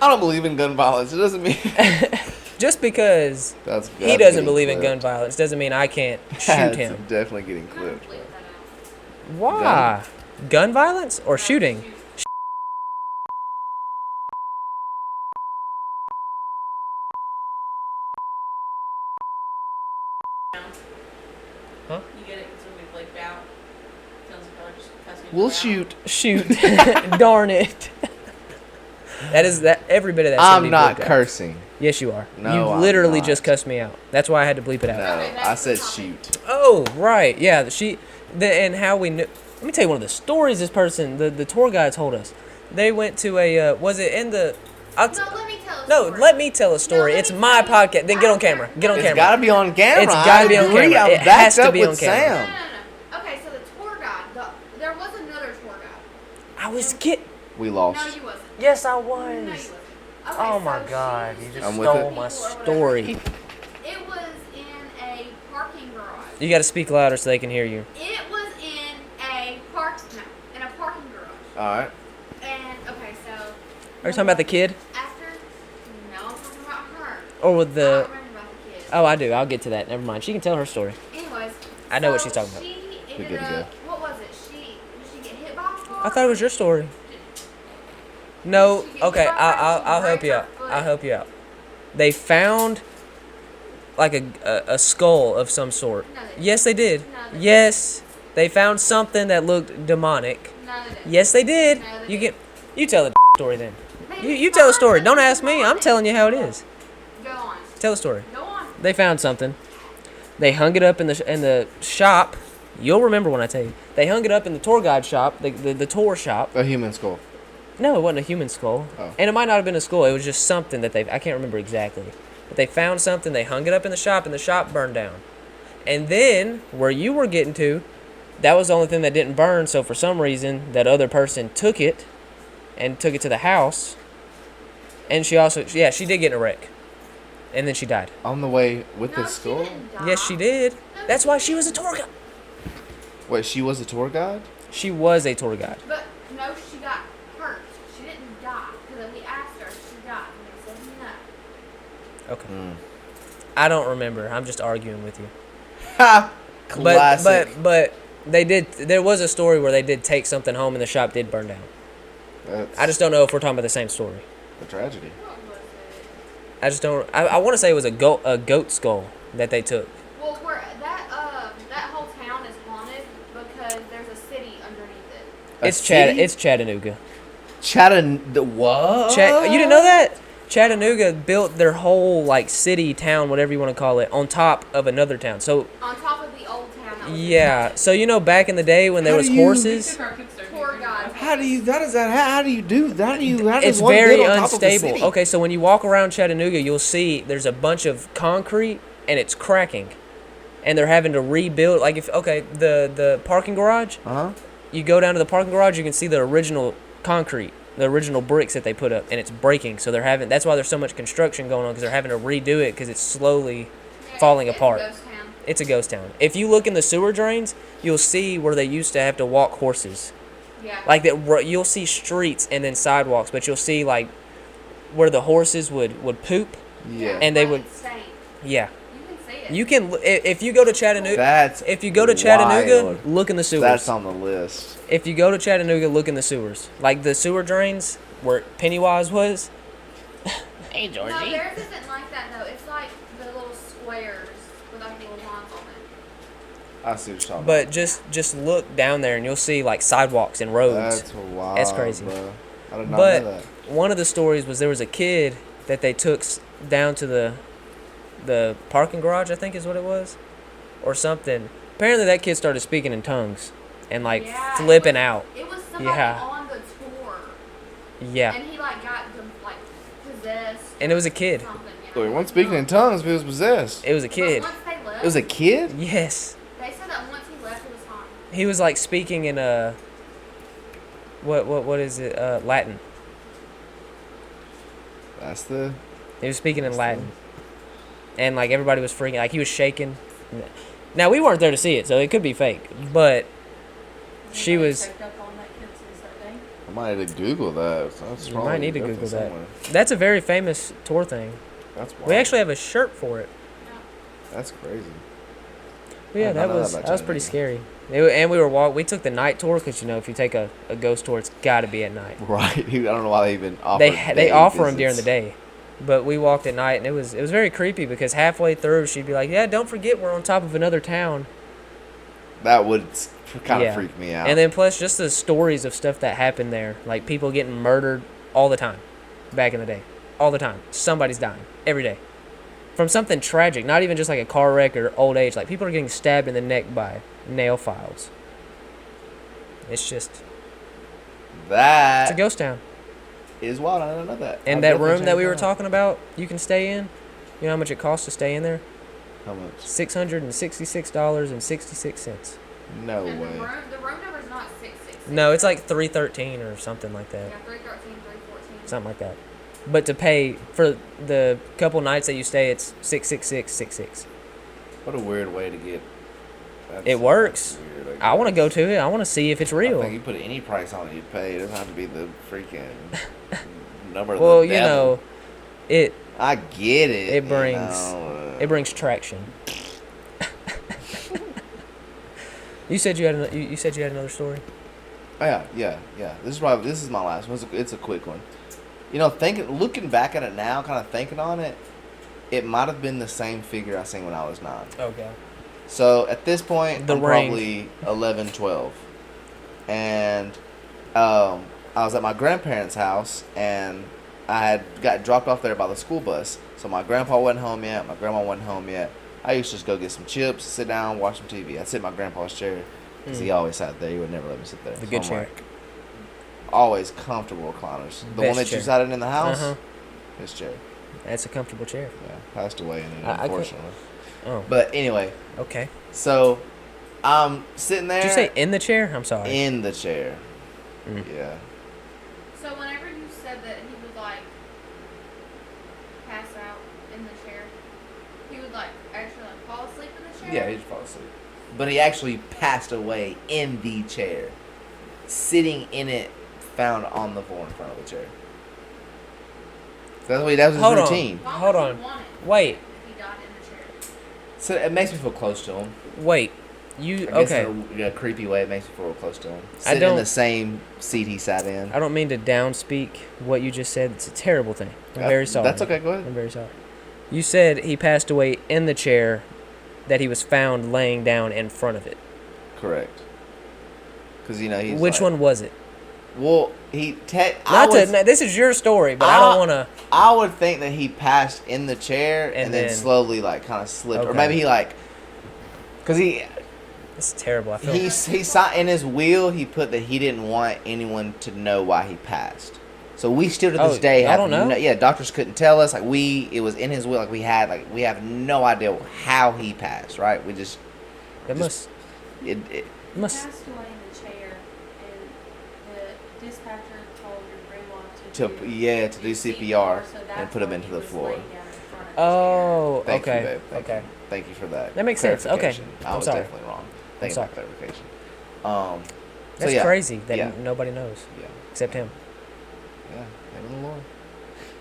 I don't believe in gun violence. It doesn't mean Just because that's he getting doesn't believe in gun clipped. violence doesn't mean I can't shoot That's him. definitely getting I'm gonna clipped. bleep that out. Why? Gun violence or shooting? Huh? You get it? It's when we bleeped out. Feels like just cuss me We'll out. shoot. Shoot. Darn it. That is that every bit of that. I'm not cursing. Yes, you are. No, you I'm literally not. just cussed me out. That's why I had to bleep it out. No, Okay, I that's said the topic. shoot. Oh, right. Yeah, and how we knew. Let me tell you one of the stories this person, the tour guide told us. They went to a, was it in the, I'll No, let me tell a no, story. let me tell a story. let It's me my tell you. podcast. Then get on camera. Get on It's camera. gotta be on camera. It's gotta I be on agree. camera. I'm It backed has to up be with on camera. Sam. No. Okay, so the tour guide, there was another tour guide. I was get. We No, lost. you wasn't. Yes, I No, you was. wasn't. Okay, Oh my so God! she- You just I'm with stole it. my story. It was in a parking garage. You got to speak louder so they can hear you. It was in a in a parking garage. All right. And okay, so. Are you talking about the kid After, no, I'm talking about her. or with I the? don't remember about the kid. Oh, I do. I'll get to that. Never mind. She can tell her story. Anyways. I know what so she's talking about. She We ended good to go. up, what was it? Did she get hit by a car? I thought it was your story. No. Did she get Okay. hit by a car? I'll She help you broke out. her foot. I'll help you out. They found like a skull of some sort. No, they didn't. Yes, they did. No, they didn't. Yes, they found something that looked demonic. No, they didn't. Yes, they did. No, they You didn't. you tell the story then. They You didn't tell the find story. Don't nothing ask me. I'm demonic. telling you how it is. Go on. Tell the story. Go on. They found something. They hung it up in the shop. You'll remember when I tell you. They hung it up in the tour guide shop, the tour shop. A human skull. No, it wasn't a human skull. Oh. And it might not have been a skull. It was just something that I can't remember exactly. But they found something. They hung it up in the shop, and the shop burned down. And then, where you were getting to, that was the only thing that didn't burn. So for some reason, that other person took it and took it to the house. And she also, she did get in a wreck. And then she died. On the way with No, the she skull? didn't die. Yes, she did. No, That's she why she didn't. was a tour guide. Wait, she was a tour guide? She was a tour guide. But no, she got hurt. She didn't die. Because we asked her if she died. And they said no. Okay. Mm. I don't remember. I'm just arguing with you. Ha! Classic. But they did. There was a story where they did take something home and the shop did burn down. That's I just don't know if we're talking about the same story. a tragedy. What was it? I just don't. I want to say it was a goat skull that they took. Well, that whole town is haunted because there's a city underneath it. A It's city? It's Chattanooga. What? You didn't know that? Chattanooga built their whole like city, town, whatever you want to call it, on top of another town. So On top of the old town. That was yeah. So you know back in the day when there How was do you- horses. Tour guide. How do you? How does that? How do you do? How do you? How does It's one very build on top of a unstable. city? Okay, so when you walk around Chattanooga, you'll see there's a bunch of concrete and it's cracking, and they're having to rebuild. Like the parking garage, Uh huh. you go down to the parking garage, you can see the original concrete, the original bricks that they put up, and it's breaking. So that's why there's so much construction going on because they're having to redo it because it's slowly Yeah, falling it's apart. A ghost town. It's a ghost town. If you look in the sewer drains, you'll see where they used to have to walk horses. Yeah. Like that, you'll see streets and then sidewalks, but you'll see like where the horses would poop. Yeah. And they Like would- it's stained. Yeah, You can see see it. You can if you go to Chattanooga. That's If you go to Chattanooga, wild. look in the sewers. That's on the list. If you go to Chattanooga, look in the sewers. Like the sewer drains where Pennywise was. Hey, No, theirs isn't like that though. It's like the little squares with like little lines on it. I see what you're talking But just look down there and you'll see like sidewalks and about. roads. That's wild. That's crazy. Bro. I did not But know that. one of the stories was there was a kid that they took down to the parking garage, I think is what it was, or something. Apparently that kid started speaking in tongues and like Yeah, flipping out. It was somebody Yeah. on the tour. Yeah. And he like got like possessed. And it was a kid. or something, yeah. Wait, one speaking in tongues, but he was possessed. It was a kid. But once they left, It was a kid? Yes. they said that once he left, it was fine. He was like speaking in what is it? Latin. That's the. He was speaking in Latin. And like everybody was freaking, like he was shaking. Now we weren't there to see it, so it could be fake. But she Anybody was. checked up on that kid since that day? I might need to Google that. That's You probably might need to definitely Google that. somewhere. That's a very famous tour thing. That's wild. We actually have a shirt for it. That's crazy. But yeah, I that know that was about that was pretty Chattanooga. scary. And we took the night tour because you know if you take a ghost tour, it's got to be at night. Right. I don't know why they even offer. They offer them during the day, but we walked at night and it was very creepy because halfway through she'd be like, "Yeah, don't forget we're on top of another town." That would kind of Yeah. freak me out. And then plus just the stories of stuff that happened there, like people getting murdered all the time, back in the day, all the time. Somebody's dying every day from something tragic, not even just like a car wreck or old age. Like people are getting stabbed in the neck by nail files. It's just it's a that ghost town. is wild. I didn't know that. And I'll that definitely room check that we it were out. talking about, you can stay in. You know how much it costs to stay in there? How much? $666.66. No And way. the room number's not 666. No, it's like 313 or something like that. Yeah, 313, 314. Something like that. But to pay for the couple nights that you stay, it's 666.66. What a weird way to get. That's It works. weird, I want to go guess. to it. I want to see if it's I real. think you put any price on it, you'd pay. It doesn't have to be the freaking number. Of Well, the you devil. know, it I get it. it you brings know, it brings traction. You said you had you said you had another story. Oh, yeah. This is my last one. It's a quick one. You know, looking back at it now, kind of thinking on it, it might have been the same figure I seen when I was 9. Okay. So at this point, The I'm ring. probably 11, 12. And I was at my grandparents' house, and I had got dropped off there by the school bus. So my grandpa wasn't home yet. My grandma wasn't home yet. I used to just go get some chips, sit down, watch some TV. I'd sit in my grandpa's chair because he always sat there. He would never let me sit there. The So good I'm chair. like, always comfortable recliners. The Best one that chair. you sat in the house, Uh-huh. his chair. That's a comfortable chair. Yeah, passed away in it, I could- unfortunately. Oh. But anyway, Okay. so I'm sitting there Did you say in the chair? I'm sorry. in the chair. Mm. Yeah. So whenever you said that he would like pass out in the chair, he would like actually like fall asleep in the chair. Yeah, he'd fall asleep. But he actually passed away in the chair. Sitting in it, found on the floor in front of the chair. That was his Hold on. routine. Why Hold would on. he want it Wait. if he died in the chair? So it makes me feel close to him. Wait. You I guess okay? in a creepy way, it makes me feel real close to him. Sitting in don't- the same seat he sat in. I don't mean to downspeak what you just said. It's a terrible thing. I'm very sorry. That's okay, go ahead. I'm very sorry. You said he passed away in the chair that he was found laying down in front of it. Correct. Because, you know, he's Which like- one was it? Well, This is your story, but I don't want to. I would think that he passed in the chair and, And then then- slowly, like, kind of slipped. Or Okay. maybe he, like... Because It's terrible. I feel. he saw in his will, he put that he didn't want anyone to know why he passed. So we still to this Oh, day y'all have don't know? yeah, doctors couldn't tell us. Like, it was in his will. Like, we have no idea how he passed, right? We just... It must. It, It He must. passed away in the chair, and the dispatcher told your grandma to do CPR so and that's put him why into he the was floor. laying down in front of the Oh. Thank okay. you, babe. Thank okay. you. Thank you for that. That makes sense. Okay. clarification. I I'm was sorry. definitely wrong. Thank you sorry. for clarification. So That's yeah, crazy that yeah. nobody knows Yeah. except him. Yeah. Maybe the Lord.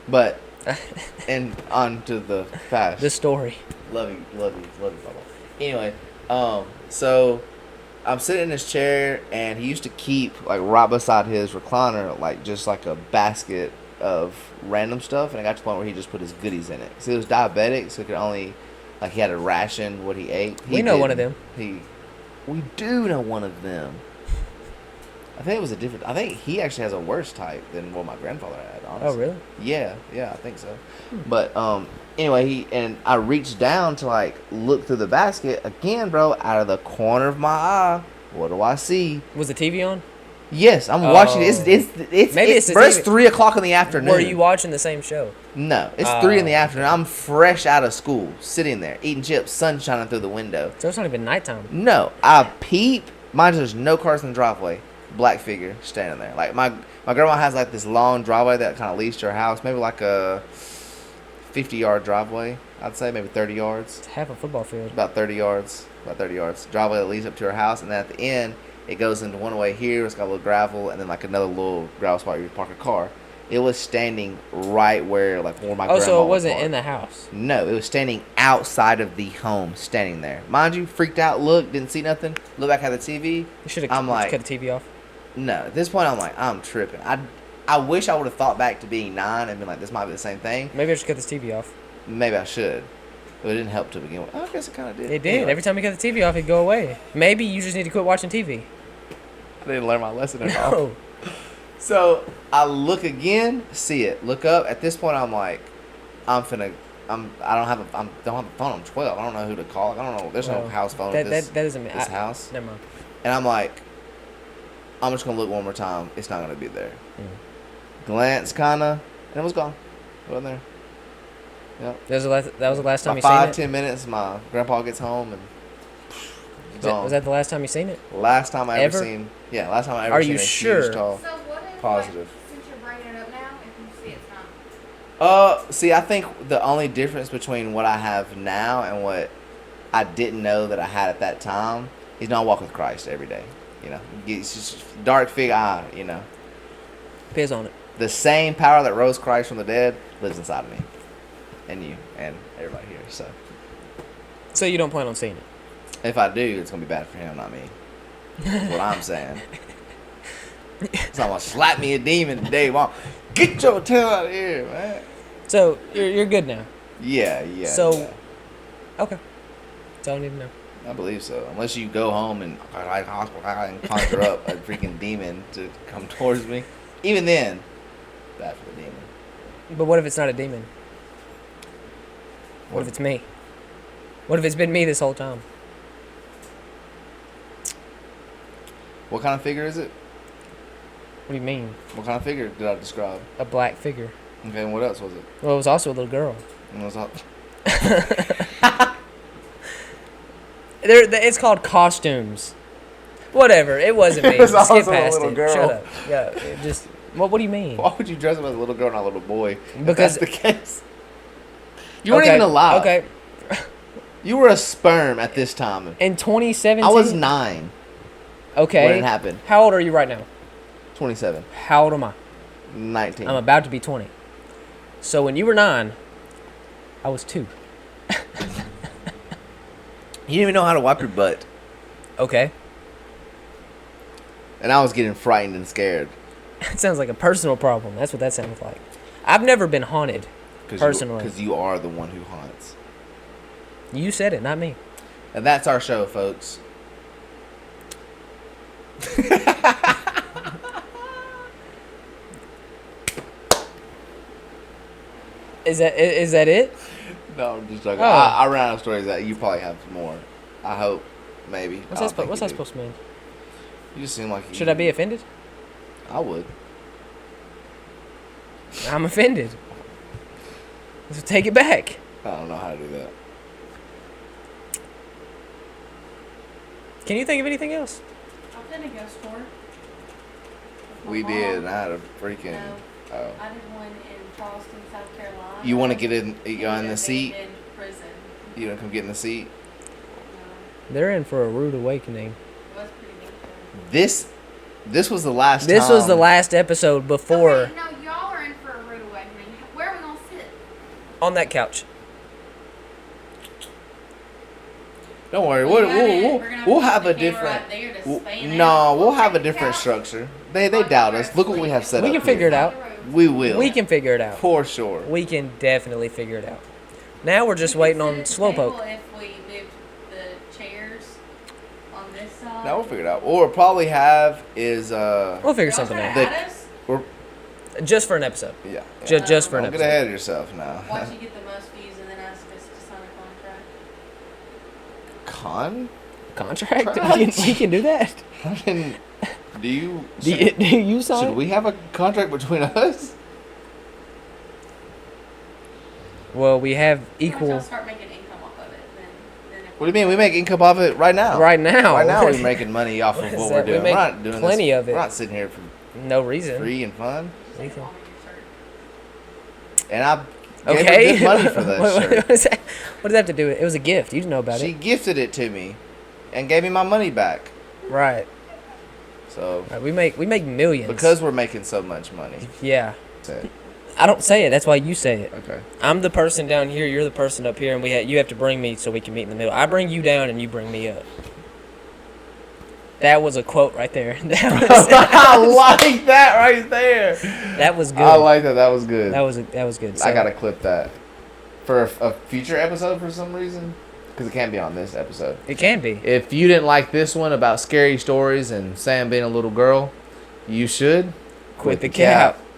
But and on to the fast. The story. Love you, Papa. Anyway, so I'm sitting in his chair, and he used to keep like right beside his recliner, like just like a basket of random stuff, and I got to the point where he just put his goodies in it. So he was diabetic, so he could only like he had to ration what he ate. We know one of them. We do know one of them. I think it was a different. I think he actually has a worse type than what my grandfather had. Honestly. Oh, really? Yeah, I think so. But anyway, I reached down to like look through the basket again, bro. Out of the corner of my eye, what do I see? Was the TV on? Yes, I'm watching it. It's Maybe it's the bro, it's TV. 3:00 in the afternoon. Were you watching the same show? No, it's 3 in the afternoon. I'm fresh out of school, sitting there eating chips, sun shining through the window. So it's not even nighttime. No, I peep. Mind you, there's no cars in the driveway. Black figure standing there. Like my grandma has like this long driveway that kind of leads to her house. Maybe like a 50-yard driveway. I'd say maybe 30 yards. It's half a football field. About 30 yards. Driveway that leads up to her house, and then at the end it goes into one way here. It's got a little gravel, and then like another little gravel spot where you park a car. It was standing right where my grandma. Oh, so it would wasn't park. in the house. No, it was standing outside of the home, standing there. Mind you, freaked out, looked, didn't see nothing. Look back at the TV. You should have cut the TV off. No, at this point I'm like, I'm tripping. I wish I would have thought back to being 9 and been like, this might be the same thing. Maybe I should cut this TV off. Maybe I should. But it didn't help to begin with. I guess it kind of did. It did. Anyway. Every time you cut the TV off, it'd go away. Maybe you just need to quit watching TV. I didn't learn my lesson at all. No. So I look again, see it, look up. At this point I'm like, I don't have a phone. I'm 12. I don't know who to call. I don't know. There's no house phone. That doesn't mean this house. Never mind. And I'm like, I'm just gonna look one more time. It's not gonna be there. Glance, kinda, and it was gone. It wasn't there. Yep. That was the last time About you seen 5-10 minutes, my grandpa gets home and gone. Was that the last time you seen it? Last time I ever Ever? seen. Yeah, last time I ever Are seen you a sure? huge tall. So what if, Positive. since you're bringing it up now, if you see it's not? See, I think the only difference between what I have now and what I didn't know that I had at that time is I walk with Christ every day. You know, it's just dark figure eye. You know, Piss on it. the same power that rose Christ from the dead lives inside of me, and you, and everybody here. So you don't plan on seeing it? If I do, it's gonna be bad for him, not me. That's what I'm saying. Someone slap me a demon today. Mom, get your tail out of here, man. So you're good now. Yeah. So- yeah. Okay. That's all I need to know. I believe so. Unless you go home and conjure up a freaking demon to come towards me. Even then, bad for the demon. But what if it's not a demon? What if it's me? What if it's been me this whole time? What kind of figure is it? What do you mean? What kind of figure did I describe? A black figure. Okay, and what else was it? Well, it was also a little girl. And it was all- It's called costumes. Whatever. It wasn't me. It was Skip also a past little it. girl. Shut up. Yeah. It just. What do you mean? Why would you dress up as a little girl, not a little boy? Because- if that's the case. You weren't even alive. Okay. You were a sperm at this time. In 2017. I was 9 Okay. when it happened. How old are you right now? 27. How old am I? 19. I'm about to be 20. So when you were 9, I was 2. You didn't even know how to wipe your butt. Okay. And I was getting frightened and scared. That sounds like a personal problem. That's what that sounds like. I've never been haunted. Personally. Because you are the one who haunts. You said it, not me. And that's our show, folks. Is that it? No, I'm just joking. Oh. I ran out of stories that you probably have more. I hope. Maybe. What's I that don't think you do. supposed to mean? You just seem like you... Should I be offended? I would. I'm offended. So take it back. I don't know how to do that. Can you think of anything else? I've been a ghost tour. We did, and I had a freaking... No, Oh. I did one in Charleston, South Carolina. You want to get in? You go in And the an seat? abandoned prison. You want to come get in the seat? They're in for a rude awakening. It was pretty neat. This was the last This time. was the last episode before Okay, no, y'all are in for a rude awakening. Where are we gonna sit? on that couch. Don't worry. Well, We'll, you gotta- we'll, we're gonna we'll put have the a camera different. right there to we'll- span No, out. we'll have a Take the different couch. structure. They doubt us. Look what we have set We up. can figure it here. out. We will. We can figure it out. For sure. We can definitely figure it out. Now we're just waiting on Sit at the table Slowpoke. If we moved the chairs on this side. Now we'll figure it out. What we'll probably have is We'll figure Y'all something trying out. to add us? Just for an episode. yeah. Just for an Don't get episode. ahead of yourself now. Watch you get the most views and then ask us to sign a contract. Contract? we can do that. I mean, do you? Do you sign? Should we have a contract between us? Well, we have Once y'all equal start making income off of it, then if What do you mean? We make income off of it right now. right now. Right now, we're making money off What of is what that? we're We doing. make We're not doing plenty this. of it. We're not sitting here for No reason. free and fun. We just can- on your shirt. And I gave Okay. her good money for that what, shirt. what does that have to do with it? It was a gift. You didn't know about She it. gifted it to me, and gave me my money back. Right. So Right. We make millions. because we're making so much money. Yeah. That's it. I don't say it. That's why you say it. Okay. I'm the person down here. You're the person up here, and you have to bring me so we can meet in the middle. I bring you down, and you bring me up. That was a quote right there. I like that right there. That was good. I like that. That was good. that was good. I So, gotta clip that for a future episode for some reason, because it can't be on this episode. It can be. If you didn't like this one about scary stories and Sam being a little girl, you should Quit the cap.